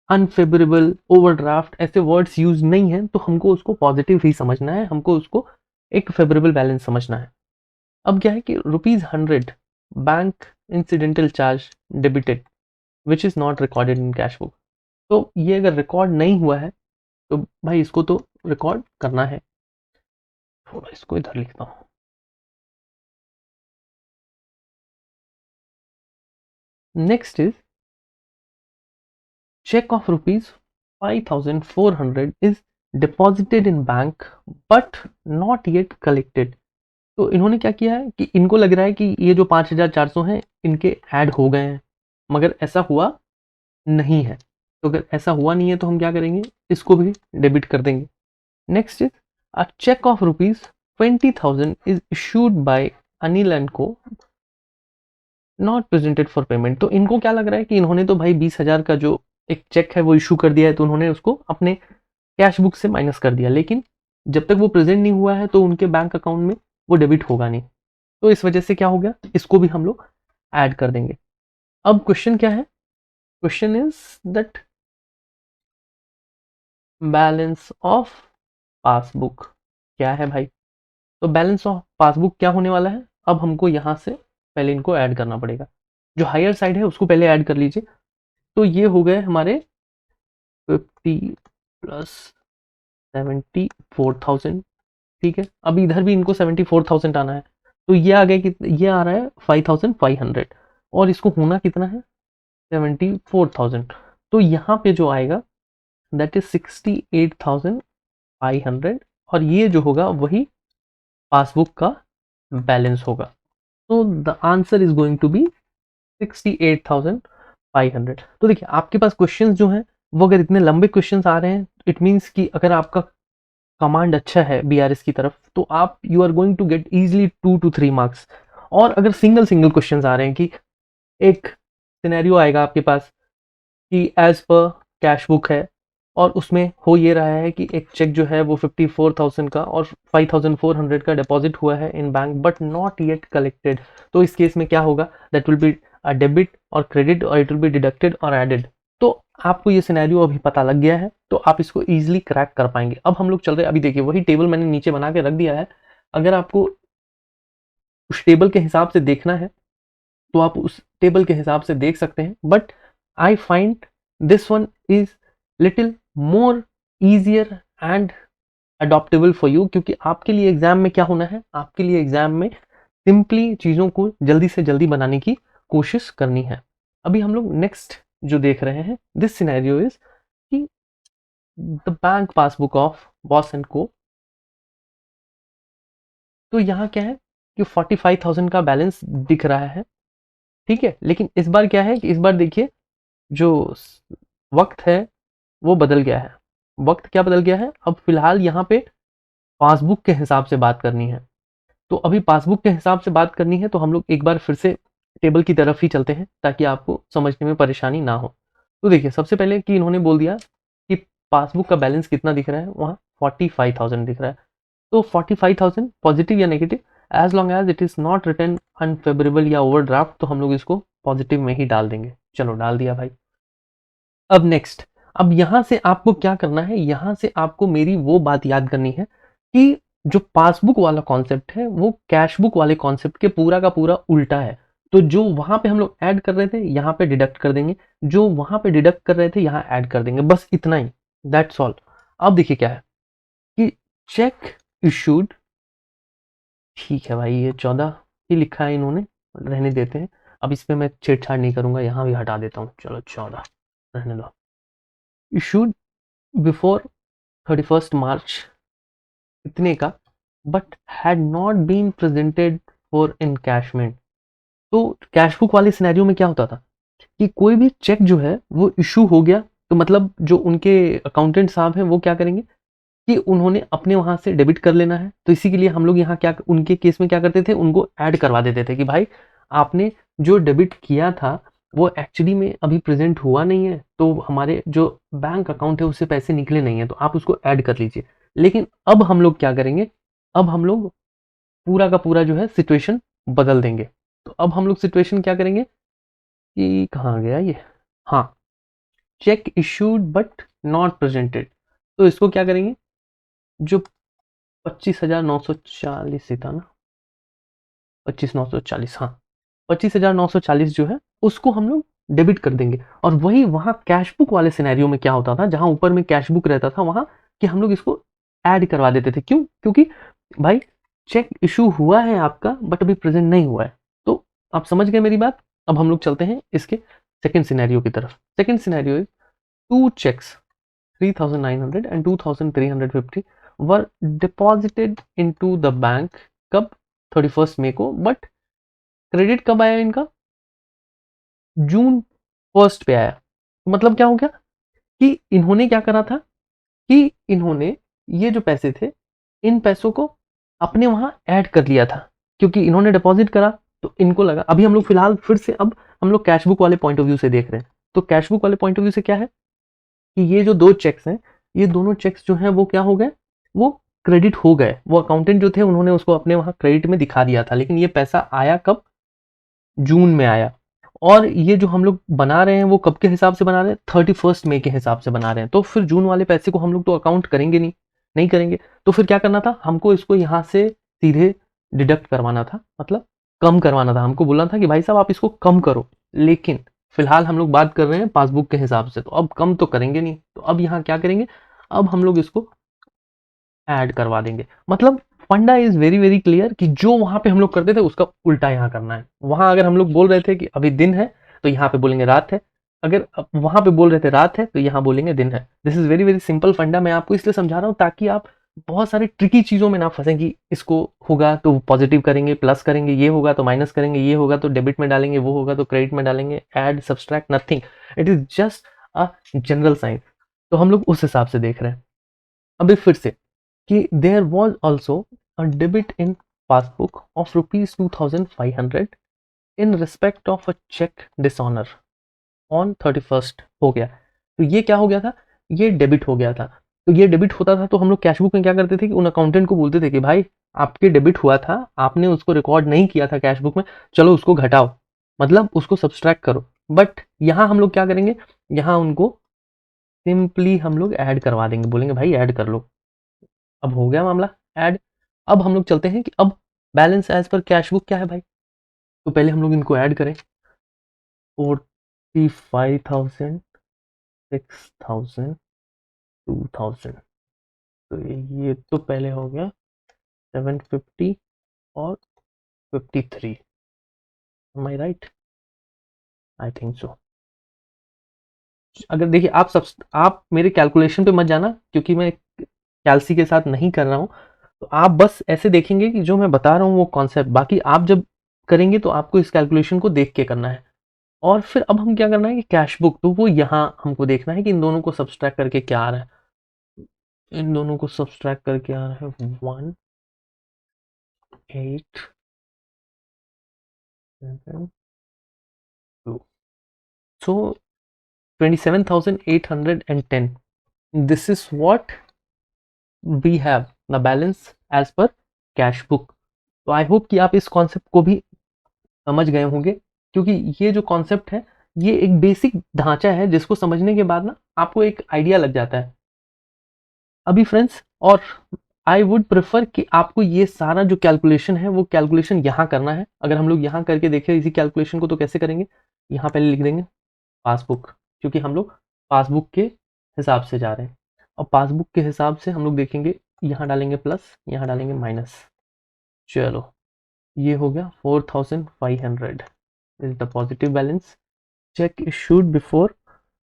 अनफेवरेबल ओवरड्राफ्ट ऐसे वर्ड्स यूज नहीं है तो हमको उसको पॉजिटिव ही समझना है, हमको उसको एक फेवरेबल बैलेंस समझना है। अब क्या है कि ₹100 bank incidental charge debited which is not recorded in cash book. तो ये अगर रिकॉर्ड नहीं हुआ है तो भाई इसको तो रिकॉर्ड करना है। थोड़ा इसको इधर लिखता हूँ। Next is check of rupees 5,400 is deposited in bank but not yet collected। तो इन्होंने क्या किया है कि इनको लग रहा है कि ये जो 5,400 हैं इनके ऐड हो गए हैं, मगर ऐसा हुआ नहीं है। तो अगर ऐसा हुआ नहीं है तो हम क्या करेंगे, इसको भी डेबिट कर देंगे। Next is a cheque of rupees 20,000 is issued by Anil and co not presented for payment. तो इनको क्या लग रहा है कि इन्होंने तो भाई 20,000 का जो एक चेक है वो इशू कर दिया है, तो उन्होंने उसको अपने कैश बुक से माइनस कर दिया, लेकिन जब तक वो प्रेजेंट नहीं हुआ है तो उनके बैंक अकाउंट में वो डेबिट होगा नहीं। तो इस वजह से क्या हो गया, इसको भी हम लोग ऐड कर देंगे। अब क्वेश्चन क्या है, question is that balance of passbook क्या है भाई। तो बैलेंस ऑफ पासबुक क्या होने वाला है, अब हमको यहां से पहले इनको ऐड करना पड़ेगा। जो हायर साइड है उसको पहले ऐड कर लीजिए। तो ये हो गए हमारे 50 प्लस 74,000। ठीक है, अब इधर भी इनको 74,000 आना है, तो ये आ गया कि ये आ रहा है 5,500 और इसको होना कितना है 74,000। तो यहाँ पे जो आएगा दैट इज 68,500 और ये जो होगा वही पासबुक का बैलेंस होगा। तो the answer is going to be 68,500। तो देखिए आपके पास क्वेश्चंस जो हैं वो अगर इतने लंबे क्वेश्चंस आ रहे हैं, इट मीन्स कि अगर आपका कमांड अच्छा है बीआरएस की तरफ तो आप you are going to get easily 2 to 3 marks. और अगर सिंगल सिंगल क्वेश्चंस आ रहे हैं कि एक सिनेरियो आएगा आपके पास कि एज पर कैश बुक है और उसमें हो ये रहा है कि एक चेक जो है वो 54,000 का और 5,400 का डिपॉजिट हुआ है in bank but not yet collected. तो इस केस में क्या होगा, that will be a debit और क्रेडिट और इट विल बी डिडक्टेड और एडेड। तो आपको ये सिनेरियो अभी पता लग गया है तो आप इसको इजीली क्रैक कर पाएंगे। अब हम लोग चल रहे हैं, अभी देखिए वही टेबल मैंने नीचे बना के रख दिया है। अगर आपको उस टेबल के हिसाब से देखना है तो आप उस टेबल के हिसाब से देख सकते हैं, but I find this one is little more easier and adaptable for you, क्योंकि आपके लिए एग्जाम में क्या होना है, आपके लिए एग्जाम में सिंपली चीजों को जल्दी से जल्दी बनाने की कोशिश करनी है। अभी हम लोग नेक्स्ट जो देख रहे हैं, दिस सिनेरियो इज कि the bank passbook of boss and को। तो यहाँ क्या है कि 45,000 का बैलेंस दिख रहा है, ठीक है, लेकिन इस बार क्या है कि इस बार देखिए जो वक्त है वो बदल गया है। वक्त क्या बदल गया है, अब फिलहाल यहाँ पे पासबुक के हिसाब से बात करनी है। तो अभी पासबुक के हिसाब से बात करनी है तो हम लोग एक बार फिर से टेबल की तरफ ही चलते हैं ताकि आपको समझने में परेशानी ना हो। तो देखिए सबसे पहले कि इन्होंने बोल दिया कि पासबुक का बैलेंस कितना दिख रहा है, वहाँ 45,000 दिख रहा है। तो 45,000 पॉजिटिव या negative, as long as it is not return unfavourable या ओवरड्राफ्ट, तो हम लोग इसको पॉजिटिव में ही डाल देंगे। चलो डाल दिया भाई। अब नेक्स्ट, अब यहां से आपको क्या करना है, यहां से आपको मेरी वो बात याद करनी है कि जो पासबुक वाला कॉन्सेप्ट है वो कैशबुक वाले कॉन्सेप्ट के पूरा का पूरा उल्टा है। तो जो वहां पे हम लोग ऐड कर रहे थे यहाँ पे डिडक्ट कर देंगे, जो वहां पे डिडक्ट कर रहे थे यहाँ ऐड कर देंगे, बस इतना ही, दैट्स ऑल। अब देखिए क्या है कि चेक इशूड, ठीक है भाई ये 14 ही लिखा है इन्होंने, रहने देते हैं। अब इस पे मैं छेड़छाड़ नहीं करूंगा, यहाँ भी हटा देता हूँ, चलो 14 रहने दो। इशूड बिफोर 31st मार्च इतने का, but had not been presented for encashment. तो कैशबुक वाले सिनेरियो में क्या होता था कि कोई भी चेक जो है वो इशू हो गया, तो मतलब जो उनके अकाउंटेंट साहब हैं वो क्या करेंगे कि उन्होंने अपने वहां से डेबिट कर लेना है। तो इसी के लिए हम लोग यहाँ क्या उनके केस में क्या करते थे, उनको ऐड करवा देते थे कि भाई आपने जो डेबिट किया था वो एक्चुअली में अभी प्रेजेंट हुआ नहीं है, तो हमारे जो बैंक अकाउंट है उससे पैसे निकले नहीं है, तो आप उसको ऐड कर लीजिए। लेकिन अब हम लोग क्या करेंगे, अब हम लोग पूरा का पूरा जो है सिचुएशन बदल देंगे। तो अब हम लोग सिचुएशन क्या करेंगे कि कहाँ गया ये, हाँ, check issued but not presented. तो इसको क्या करेंगे, जो 25,940 ही था ना, 25,940, हाँ, 25,940 जो है उसको हम लोग डेबिट कर देंगे। और वही वहां कैशबुक वाले सिनेरियो में क्या होता था, जहां ऊपर में कैशबुक रहता था वहां, कि हम लोग इसको ऐड करवा देते थे। क्यों? क्योंकि भाई चेक इशू हुआ है आपका बट अभी प्रेजेंट नहीं हुआ है। तो आप समझ गए मेरी बात। अब हम लोग चलते हैं इसके सेकेंड सिनेरियो की तरफ। Second scenario is two cheques 3,900 and 2,350 were deposited into the bank. कब? 31st मई को, बट क्रेडिट कब आया इनका? जून 1st पे आया। मतलब क्या हो गया कि इन्होंने क्या करा था कि इन्होंने ये जो पैसे थे इन पैसों को अपने वहां ऐड कर लिया था, क्योंकि इन्होंने डिपॉजिट करा तो इनको लगा। अभी हम लोग फिलहाल फिर से अब हम लोग कैशबुक वाले पॉइंट ऑफ व्यू से देख रहे हैं। तो कैशबुक वाले पॉइंट ऑफ व्यू से क्या है कि ये जो दो चेक्स हैं, ये दोनों चेक्स जो हैं वो क्या हो गए, वो क्रेडिट हो गए। वो अकाउंटेंट जो थे उन्होंने उसको अपने वहां क्रेडिट में दिखा दिया था, लेकिन ये पैसा आया कब? जून में आया। और ये जो हम लोग बना रहे हैं वो कब के हिसाब से बना रहे हैं? 31st मई के हिसाब से बना रहे हैं। तो फिर जून वाले पैसे को हम लोग तो अकाउंट करेंगे नहीं, नहीं करेंगे। तो फिर क्या करना था हमको, इसको यहाँ से सीधे डिडक्ट करवाना था, मतलब कम करवाना था। हमको बोलना था कि भाई साहब आप इसको कम करो, लेकिन फिलहाल हम लोग बात कर रहे हैं पासबुक के हिसाब से, तो अब कम तो करेंगे नहीं। तो अब यहाँ क्या करेंगे, अब हम लोग इसको ऐड करवा देंगे। मतलब फंडा इज वेरी वेरी क्लियर कि जो वहां पे हम लोग करते थे उसका उल्टा यहाँ करना है। वहां अगर हम लोग बोल रहे थे कि अभी दिन है तो यहाँ पे बोलेंगे रात है, अगर वहां पे बोल रहे थे रात है तो यहाँ बोलेंगे दिन है। This is very very simple फंडा। मैं आपको इसलिए समझा रहा हूँ ताकि आप बहुत सारी ट्रिकी चीजों में ना फंसे कि इसको होगा तो पॉजिटिव करेंगे प्लस करेंगे, ये होगा तो माइनस करेंगे, ये होगा तो डेबिट में डालेंगे, वो होगा तो क्रेडिट में डालेंगे, add subtract nothing, it is just a general science. तो हम लोग उस हिसाब से देख रहे हैं। अभी फिर से कि there was also a debit in passbook of ₹2,500 in respect of a cheque dishonour on 31st हो गया। तो ये क्या हो गया था, ये डेबिट हो गया था। तो ये डेबिट होता था तो हम लोग कैशबुक में क्या करते थे कि उन अकाउंटेंट को बोलते थे कि भाई आपके डेबिट हुआ था, आपने उसको रिकॉर्ड नहीं किया था कैशबुक में, चलो उसको घटाओ, मतलब उसको सब्सट्रैक्ट करो। बट यहाँ हम लोग क्या करेंगे, यहाँ उनको सिंपली हम लोग ऐड करवा देंगे, बोलेंगे भाई ऐड कर लो। अब हो गया मामला ऐड। अब हम लोग चलते हैं कि अब balance as per cash book क्या है भाई। तो पहले हम लोग इनको ऐड करें, 45,000, 6,000, 2,000। तो ये तो पहले हो गया 750 और 53। Am I right? I think so. अगर देखिए आप मेरे कैलकुलेशन पे मत जाना क्योंकि मैं कैलसी के साथ नहीं कर रहा हूँ। तो आप बस ऐसे देखेंगे कि जो मैं बता रहा हूँ वो कॉन्सेप्ट, बाकी आप जब करेंगे तो आपको इस कैलकुलेशन को देख के करना है। और फिर अब हम क्या करना है कि कैश बुक, तो वो यहाँ हमको देखना है कि इन दोनों को सब्सट्रैक्ट करके क्या आ रहा है। इन दोनों को सब्सट्रैक्ट करके आ रहा है 1, 8 7 2. So 27,810. This is what we have the balance as per cash book. तो आई होप कि आप इस कॉन्सेप्ट को भी समझ गए होंगे, क्योंकि ये जो कॉन्सेप्ट है ये एक बेसिक ढांचा है जिसको समझने के बाद ना आपको एक आइडिया लग जाता है. अभी फ्रेंड्स, और आई वुड प्रेफर कि आपको ये सारा जो कैलकुलेशन है वो कैलकुलेशन यहाँ करना है. अगर हम लोग यहाँ करके देखें इसी कैलकुलेशन को तो कैसे करेंगे, यहाँ पहले लिख देंगे पासबुक, क्योंकि हम लोग पासबुक के हिसाब से जा रहे हैं. और पासबुक के हिसाब से हम लोग देखेंगे, यहाँ डालेंगे प्लस, यहाँ डालेंगे माइनस. चलो ये हो गया 4,500 is the positive balance. Cheque issued before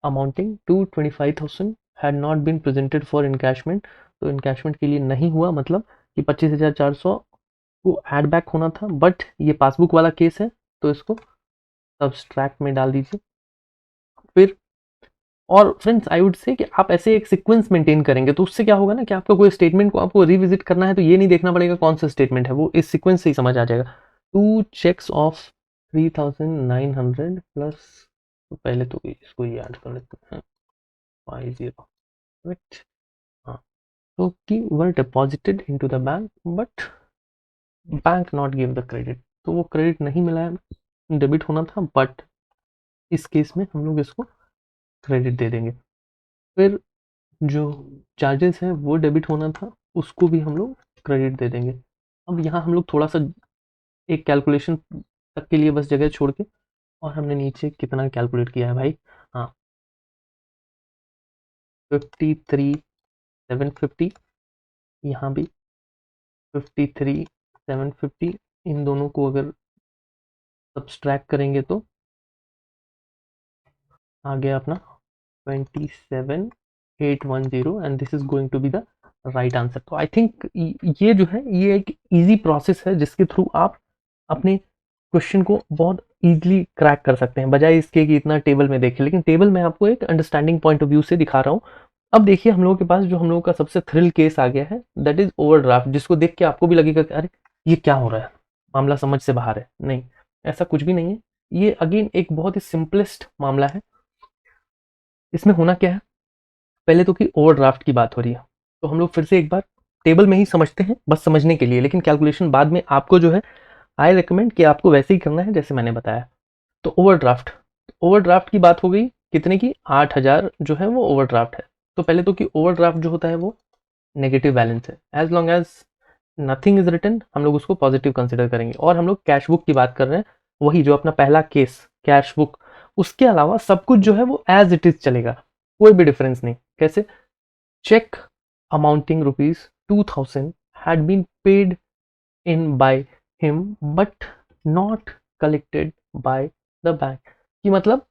amounting to 25,000 had not been presented for encashment. तो इनकैशमेंट के लिए नहीं हुआ, मतलब कि 25,400 को ऐड बैक होना था, बट ये पासबुक वाला केस है तो इसको सब्सट्रैक्ट में डाल दीजिए. फिर और फ्रेंड्स आई वुड से कि आप ऐसे एक सीक्वेंस मेंटेन करेंगे तो उससे क्या होगा ना कि आपका कोई स्टेटमेंट को आपको रिविजिट करना है तो ये नहीं देखना पड़ेगा कौन सा स्टेटमेंट है, वो इस सीक्वेंस से ही समझ आ जाएगा. 2 चेक्स ऑफ 3,900 प्लस, तो पहले तो इसको ही ऐड कर लेते हैं 50, राइट. हाँ, तो कि were deposited into the bank but bank not give the credit. तो वो क्रेडिट नहीं मिला है, डेबिट होना था, बट इस केस में हम लोग इसको क्रेडिट दे देंगे. फिर जो चार्जेस हैं वो डेबिट होना था, उसको भी हम लोग क्रेडिट दे देंगे. अब यहाँ हम लोग थोड़ा सा एक कैलकुलेशन तक के लिए बस जगह छोड़ के, और हमने नीचे कितना कैलकुलेट किया है भाई, हाँ 53,750, यहाँ भी 53,750. इन दोनों को अगर सब्सट्रैक्ट करेंगे तो आ गया अपना 27,810 and this is going to be the right answer. तो आई थिंक ये जो है ये एक इजी प्रोसेस है जिसके थ्रू आप अपने क्वेश्चन को बहुत इजीली क्रैक कर सकते हैं, बजाय इसके कि इतना टेबल में देखें. लेकिन टेबल मैं आपको एक अंडरस्टैंडिंग पॉइंट ऑफ व्यू से दिखा रहा हूँ. अब देखिए हम लोगों के पास जो हम लोगों का सबसे थ्रिल केस आ गया है, दैट इज ओवरड्राफ्ट, जिसको देख के आपको भी लगेगा कि अरे ये क्या हो रहा है, मामला समझ से बाहर है. नहीं, ऐसा कुछ भी नहीं है. ये अगेन एक बहुत ही सिंपलेस्ट मामला है. इसमें होना क्या है, पहले तो कि ओवरड्राफ्ट की बात हो रही है, तो हम लोग फिर से एक बार टेबल में ही समझते हैं बस समझने के लिए, लेकिन कैलकुलेशन बाद में आपको जो है आई रिकमेंड कि आपको वैसे ही करना है जैसे मैंने बताया. तो ओवरड्राफ्ट, ओवरड्राफ्ट की बात हो गई कितने की, 8,000 जो है वो ओवरड्राफ्ट है. तो पहले तो कि ओवरड्राफ्ट जो होता है वो नेगेटिव बैलेंस है. As long as nothing is written हम लोग उसको पॉजिटिव कंसिडर करेंगे. और हम लोग कैश बुक की बात कर रहे हैं, वही जो अपना पहला केस कैश बुक, उसके अलावा सब कुछ जो है वो एज इट इज चलेगा, कोई भी डिफरेंस नहीं. कैसे, check amounting ₹2,000 had been paid in by him but not collected by the bank. कि मतलब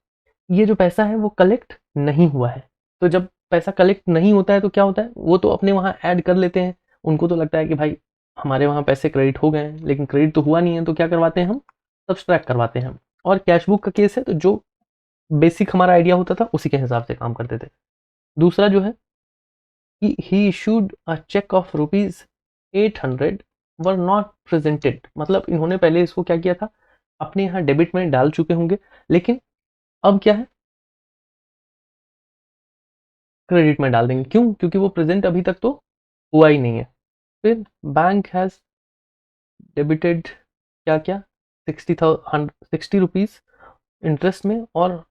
ये जो पैसा है वो कलेक्ट नहीं हुआ है. तो जब पैसा कलेक्ट नहीं होता है तो क्या होता है, वो तो अपने वहाँ ऐड कर लेते हैं, उनको तो लगता है कि भाई हमारे वहाँ पैसे क्रेडिट हो गए हैं, लेकिन क्रेडिट तो हुआ नहीं है, तो क्या करवाते हैं हम, सब्सट्रैक्ट करवाते हैं. और कैश बुक का केस है तो जो बेसिक हमारा आइडिया होता था उसी के हिसाब से काम करते थे. दूसरा जो है कि he issued a check of ₹800 were not presented, मतलब इन्होंने पहले इसको क्या किया था, अपने यहाँ डेबिट में डाल चुके होंगे, लेकिन अब क्या है, क्रेडिट में डाल देंगे. क्यों, क्योंकि वो प्रेजेंट अभी तक तो हुआ ही नहीं है. फिर बैंक हैज डेबिटेड क्या क्या, 60 रुपीज इंटरेस्ट में और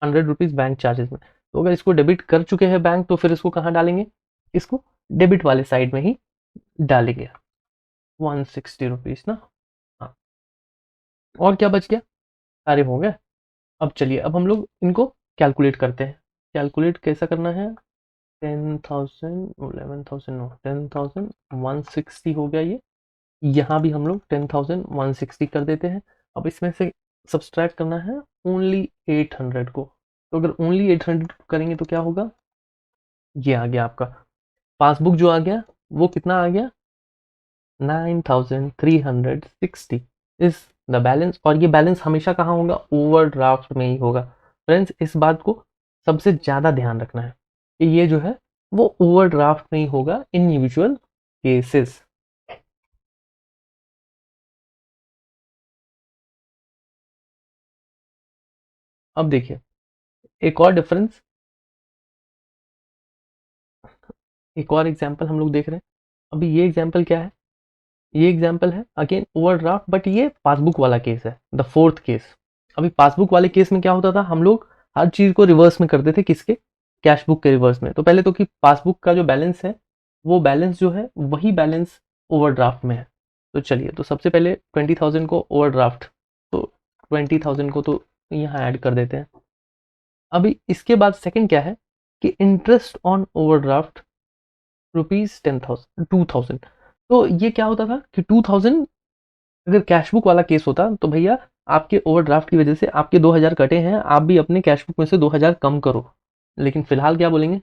100 रुपीज बैंक चार्जेस में. तो अगर इसको डेबिट कर चुके हैं बैंक तो फिर इसको कहाँ डालेंगे, इसको डेबिट वाले साइड में ही डालेंगे, 160 रुपीज ना. हाँ, और क्या बच गया, सारे हो गए. अब चलिए अब हम लोग इनको कैलकुलेट करते हैं. कैलकुलेट कैसा करना है, 10,000 11,000 नो 10,160 हो गया ये. यहाँ भी हम लोग 10,160 कर देते हैं. अब इसमें से सब्सट्रैक्ट करना है ओनली 800 को. तो अगर ओनली 800 करेंगे तो क्या होगा, ये आ गया आपका पासबुक जो आ गया वो कितना आ गया, 9,360 इज द बैलेंस. और ये बैलेंस हमेशा कहाँ होगा, ओवरड्राफ्ट में ही होगा. फ्रेंड्स इस बात को सबसे ज़्यादा ध्यान रखना है कि ये जो है वो ओवरड्राफ्ट में ही होगा इन इंडिविजुअल केसेस. अब देखिए एक और डिफरेंस, एक और एग्जांपल हम लोग देख रहे हैं। अभी ये एग्जांपल क्या है, ये एग्जांपल है अगेन ओवरड्राफ्ट, बट ये पासबुक वाला केस है, द फोर्थ केस। अभी पासबुक वाले केस में क्या होता था, हम लोग हर चीज को रिवर्स में करते थे, किसके, कैश बुक के रिवर्स में। तो पहले तो कि पासबुक का जो बैलेंस है वो बैलेंस जो है वही बैलेंस ओवरड्राफ्ट में है। तो चलिए, तो सबसे पहले 20,000 को ओवरड्राफ्ट, तो 20,000 को तो यहाँ ऐड कर देते हैं। अभी इसके बाद सेकंड क्या है कि इंटरेस्ट ऑन ओवरड्राफ्ट रुपीज 10,000 2,000। तो ये क्या होता था कि 2,000 अगर कैश बुक वाला केस होता तो भैया आपके ओवरड्राफ्ट की वजह से आपके 2,000 कटे हैं, आप भी अपने कैश बुक में से 2,000 कम करो। लेकिन फिलहाल क्या बोलेंगे,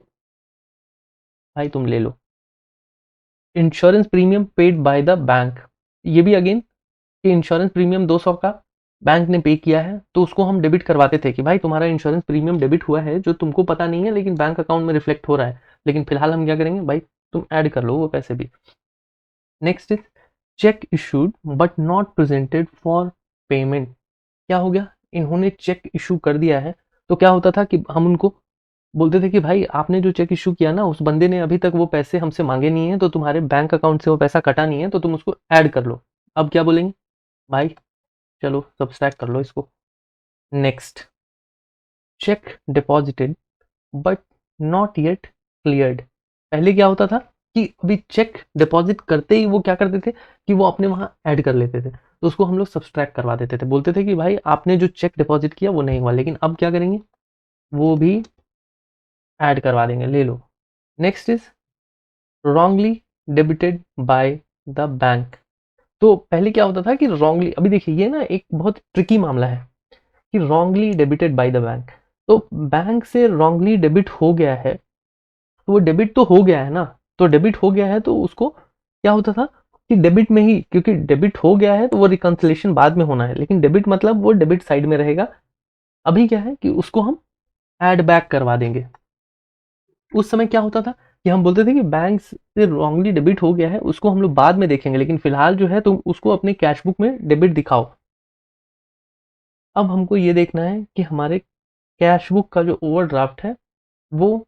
भाई तुम ले लो। Insurance premium paid by the bank, ये भी अगेन कि इंश्योरेंस प्रीमियम 200 का बैंक ने पे किया है, तो उसको हम डेबिट करवाते थे कि भाई तुम्हारा इंश्योरेंस प्रीमियम डेबिट हुआ है, जो तुमको पता नहीं है लेकिन बैंक अकाउंट में रिफ्लेक्ट हो रहा है। लेकिन फिलहाल हम क्या करेंगे, भाई तुम ऐड कर लो वो पैसे भी। Next is check issued but not presented for payment. क्या हो गया, इन्होंने चेक इशू कर दिया है, तो क्या होता था कि हम उनको बोलते थे कि भाई आपने जो चेक इशू किया ना, उस बंदे ने अभी तक वो पैसे हमसे मांगे नहीं है, तो तुम्हारे बैंक अकाउंट से वो पैसा कटा नहीं है, तो तुम उसको ऐड कर लो। अब क्या बोलेंगे, भाई चलो सब्सट्रैक्ट कर लो इसको। Next, check deposited but not yet cleared. पहले क्या होता था कि अभी चेक डिपॉजिट करते ही वो क्या करते थे कि वो अपने वहां ऐड कर लेते थे, तो उसको हम लोग सब्सट्रैक्ट करवा देते थे, बोलते थे कि भाई आपने जो चेक डिपॉजिट किया वो नहीं हुआ। लेकिन अब क्या करेंगे, वो भी ऐड करवा देंगे, ले लो। Next is wrongly debited by the bank. तो पहले क्या होता था कि रॉन्गली, अभी देखिए ये ना एक बहुत ट्रिकी मामला है कि wrongly debited by the bank. तो बैंक से रॉन्गली डेबिट हो गया है, तो वो डेबिट तो हो गया है ना, तो डेबिट हो गया है तो उसको क्या होता था कि डेबिट में ही, क्योंकि डेबिट हो गया है तो वो रिकंसिलेशन बाद में होना है, लेकिन डेबिट मतलब वो डेबिट साइड में रहेगा। अभी क्या है कि उसको हम ऐड बैक करवा देंगे। उस समय क्या होता था कि हम बोलते थे कि बैंक से रॉन्गली डेबिट हो गया है, उसको हम लोग बाद में देखेंगे, लेकिन फिलहाल जो है तुम उसको अपने कैश बुक में डेबिट दिखाओ। अब हमको ये देखना है कि हमारे कैश बुक का जो ओवरड्राफ्ट है वो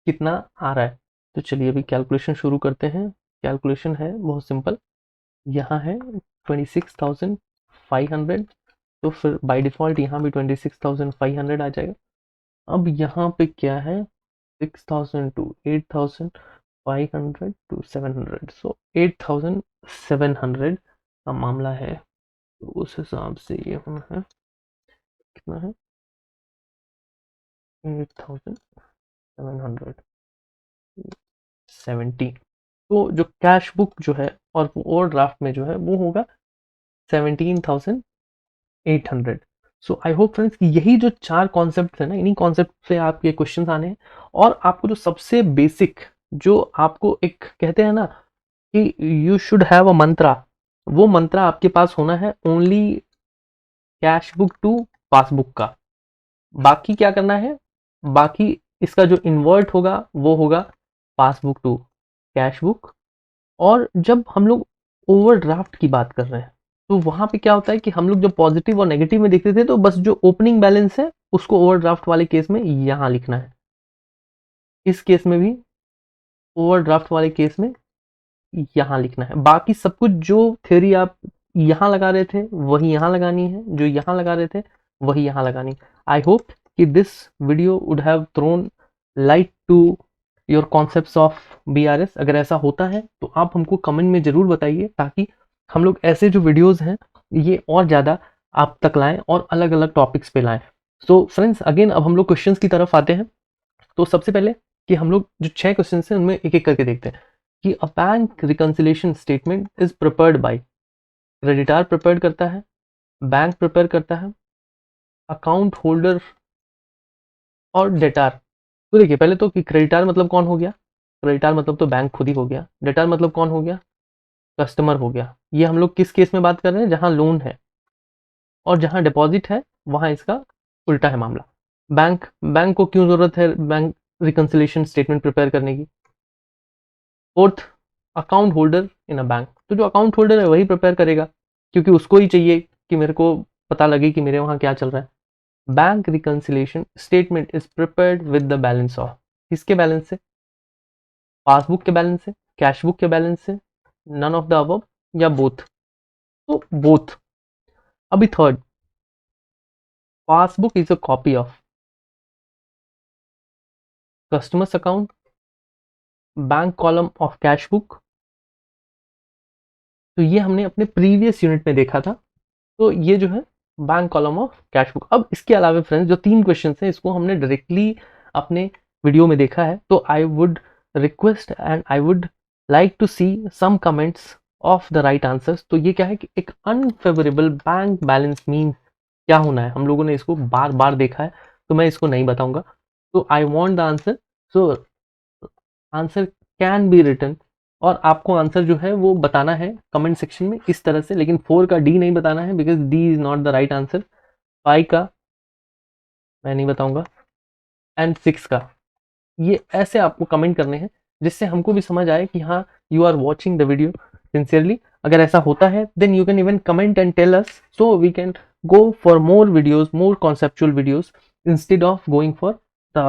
कितना आ रहा है। तो चलिए अभी कैलकुलेशन शुरू करते हैं। कैलकुलेशन है बहुत सिंपल, यहाँ है 26,500, तो फिर बाय डिफ़ॉल्ट यहाँ भी 26,500 आ जाएगा। अब यहाँ पे क्या है, 6,000 टू 8,500 टू 700, सो 8,700 का मामला है। तो उस हिसाब से ये होना है, कितना है, 8,770। तो जो कैश बुक जो है और ओवरड्राफ्ट में जो है वो होगा 17,800। सो आई होप फ्रेंड्स कि यही जो चार कॉन्सेप्ट है ना, इन्हीं कॉन्सेप्ट से आपके क्वेश्चन आने हैं। और आपको जो सबसे बेसिक, जो आपको एक कहते हैं ना कि you should have a mantra, वो मंत्रा आपके पास होना है only cash book to passbook का। बाकी क्या करना है, बाकी इसका जो इन्वर्ट होगा वो होगा पासबुक टू कैश बुक। और जब हम लोग ओवरड्राफ्ट की बात कर रहे हैं तो वहां पे क्या होता है कि हम लोग जब पॉजिटिव और नेगेटिव में देखते थे तो बस जो ओपनिंग बैलेंस है उसको ओवरड्राफ्ट वाले केस में यहां लिखना है। इस केस में भी ओवरड्राफ्ट वाले केस में यहाँ लिखना है। बाकी सब कुछ जो थ्योरी आप यहाँ लगा रहे थे वही यहाँ लगानी है, जो यहाँ लगा रहे थे वही यहाँ लगानी। आई होप कि this video would have thrown light to your concepts of BRS. अगर ऐसा होता है तो आप हमको कमेंट में जरूर बताइए, ताकि हम लोग ऐसे जो वीडियोस हैं ये और ज़्यादा आप तक लाएं और अलग अलग टॉपिक्स पे लाएं। सो फ्रेंड्स अगेन अब हम लोग क्वेश्चंस की तरफ आते हैं। तो सबसे पहले कि हम लोग जो 6 क्वेश्चन हैं उनमें एक एक करके देखते हैं कि a bank reconciliation statement is prepared by, creditor prepare करता है, बैंक प्रिपेयर करता है, अकाउंट होल्डर और डेटार। तो देखिए पहले तो कि क्रेडिटार मतलब कौन हो गया, क्रेडिटार मतलब तो बैंक खुद ही हो गया। डेटार मतलब कौन हो गया, कस्टमर हो गया। ये हम लोग किस केस में बात कर रहे हैं, जहां लोन है, और जहां डिपॉजिट है वहां इसका उल्टा है मामला। बैंक, बैंक को क्यों जरूरत है बैंक रिकंसिलिएशन स्टेटमेंट प्रिपेयर करने की। Fourth, account holder in a bank, तो जो अकाउंट होल्डर है वही प्रिपेयर करेगा, क्योंकि उसको ही चाहिए कि मेरे को पता लगे कि मेरे वहां क्या चल रहा है। Bank reconciliation statement is prepared with the balance of, किसके बैलेंस से, पासबुक के बैलेंस से, कैश बुक के बैलेंस से, नन ऑफ द अबव या बोथ, तो बोथ। अभी third, passbook is a copy of customers account, bank column of cash book, तो ये हमने अपने प्रीवियस यूनिट में देखा था, तो ये जो है bank column of cash book. अब इसके अलावा फ्रेंड्स जो 3 क्वेश्चन हैं इसको हमने डायरेक्टली अपने वीडियो में देखा है, तो I would request and I would like to see some comments of the right answers. तो ये क्या है कि एक अनफेवरेबल बैंक बैलेंस मीन क्या होना है, हम लोगों ने इसको बार बार देखा है, तो मैं इसको नहीं बताऊंगा। तो I want the answer, so answer can be written, और आपको आंसर जो है वो बताना है कमेंट सेक्शन में इस तरह से, लेकिन 4 का डी नहीं बताना है because D is not the right answer, 5 का मैं नहीं बताऊंगा, एंड 6 का, ये ऐसे आपको कमेंट करने हैं जिससे हमको भी समझ आए कि हाँ you are watching the video sincerely. अगर ऐसा होता है then you can even comment and tell us, so we can go for more videos, more conceptual videos instead of going for the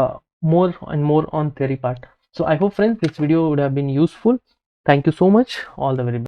more and more on theory part. So I hope friends this video would have been useful. Thank you so much. All the very best.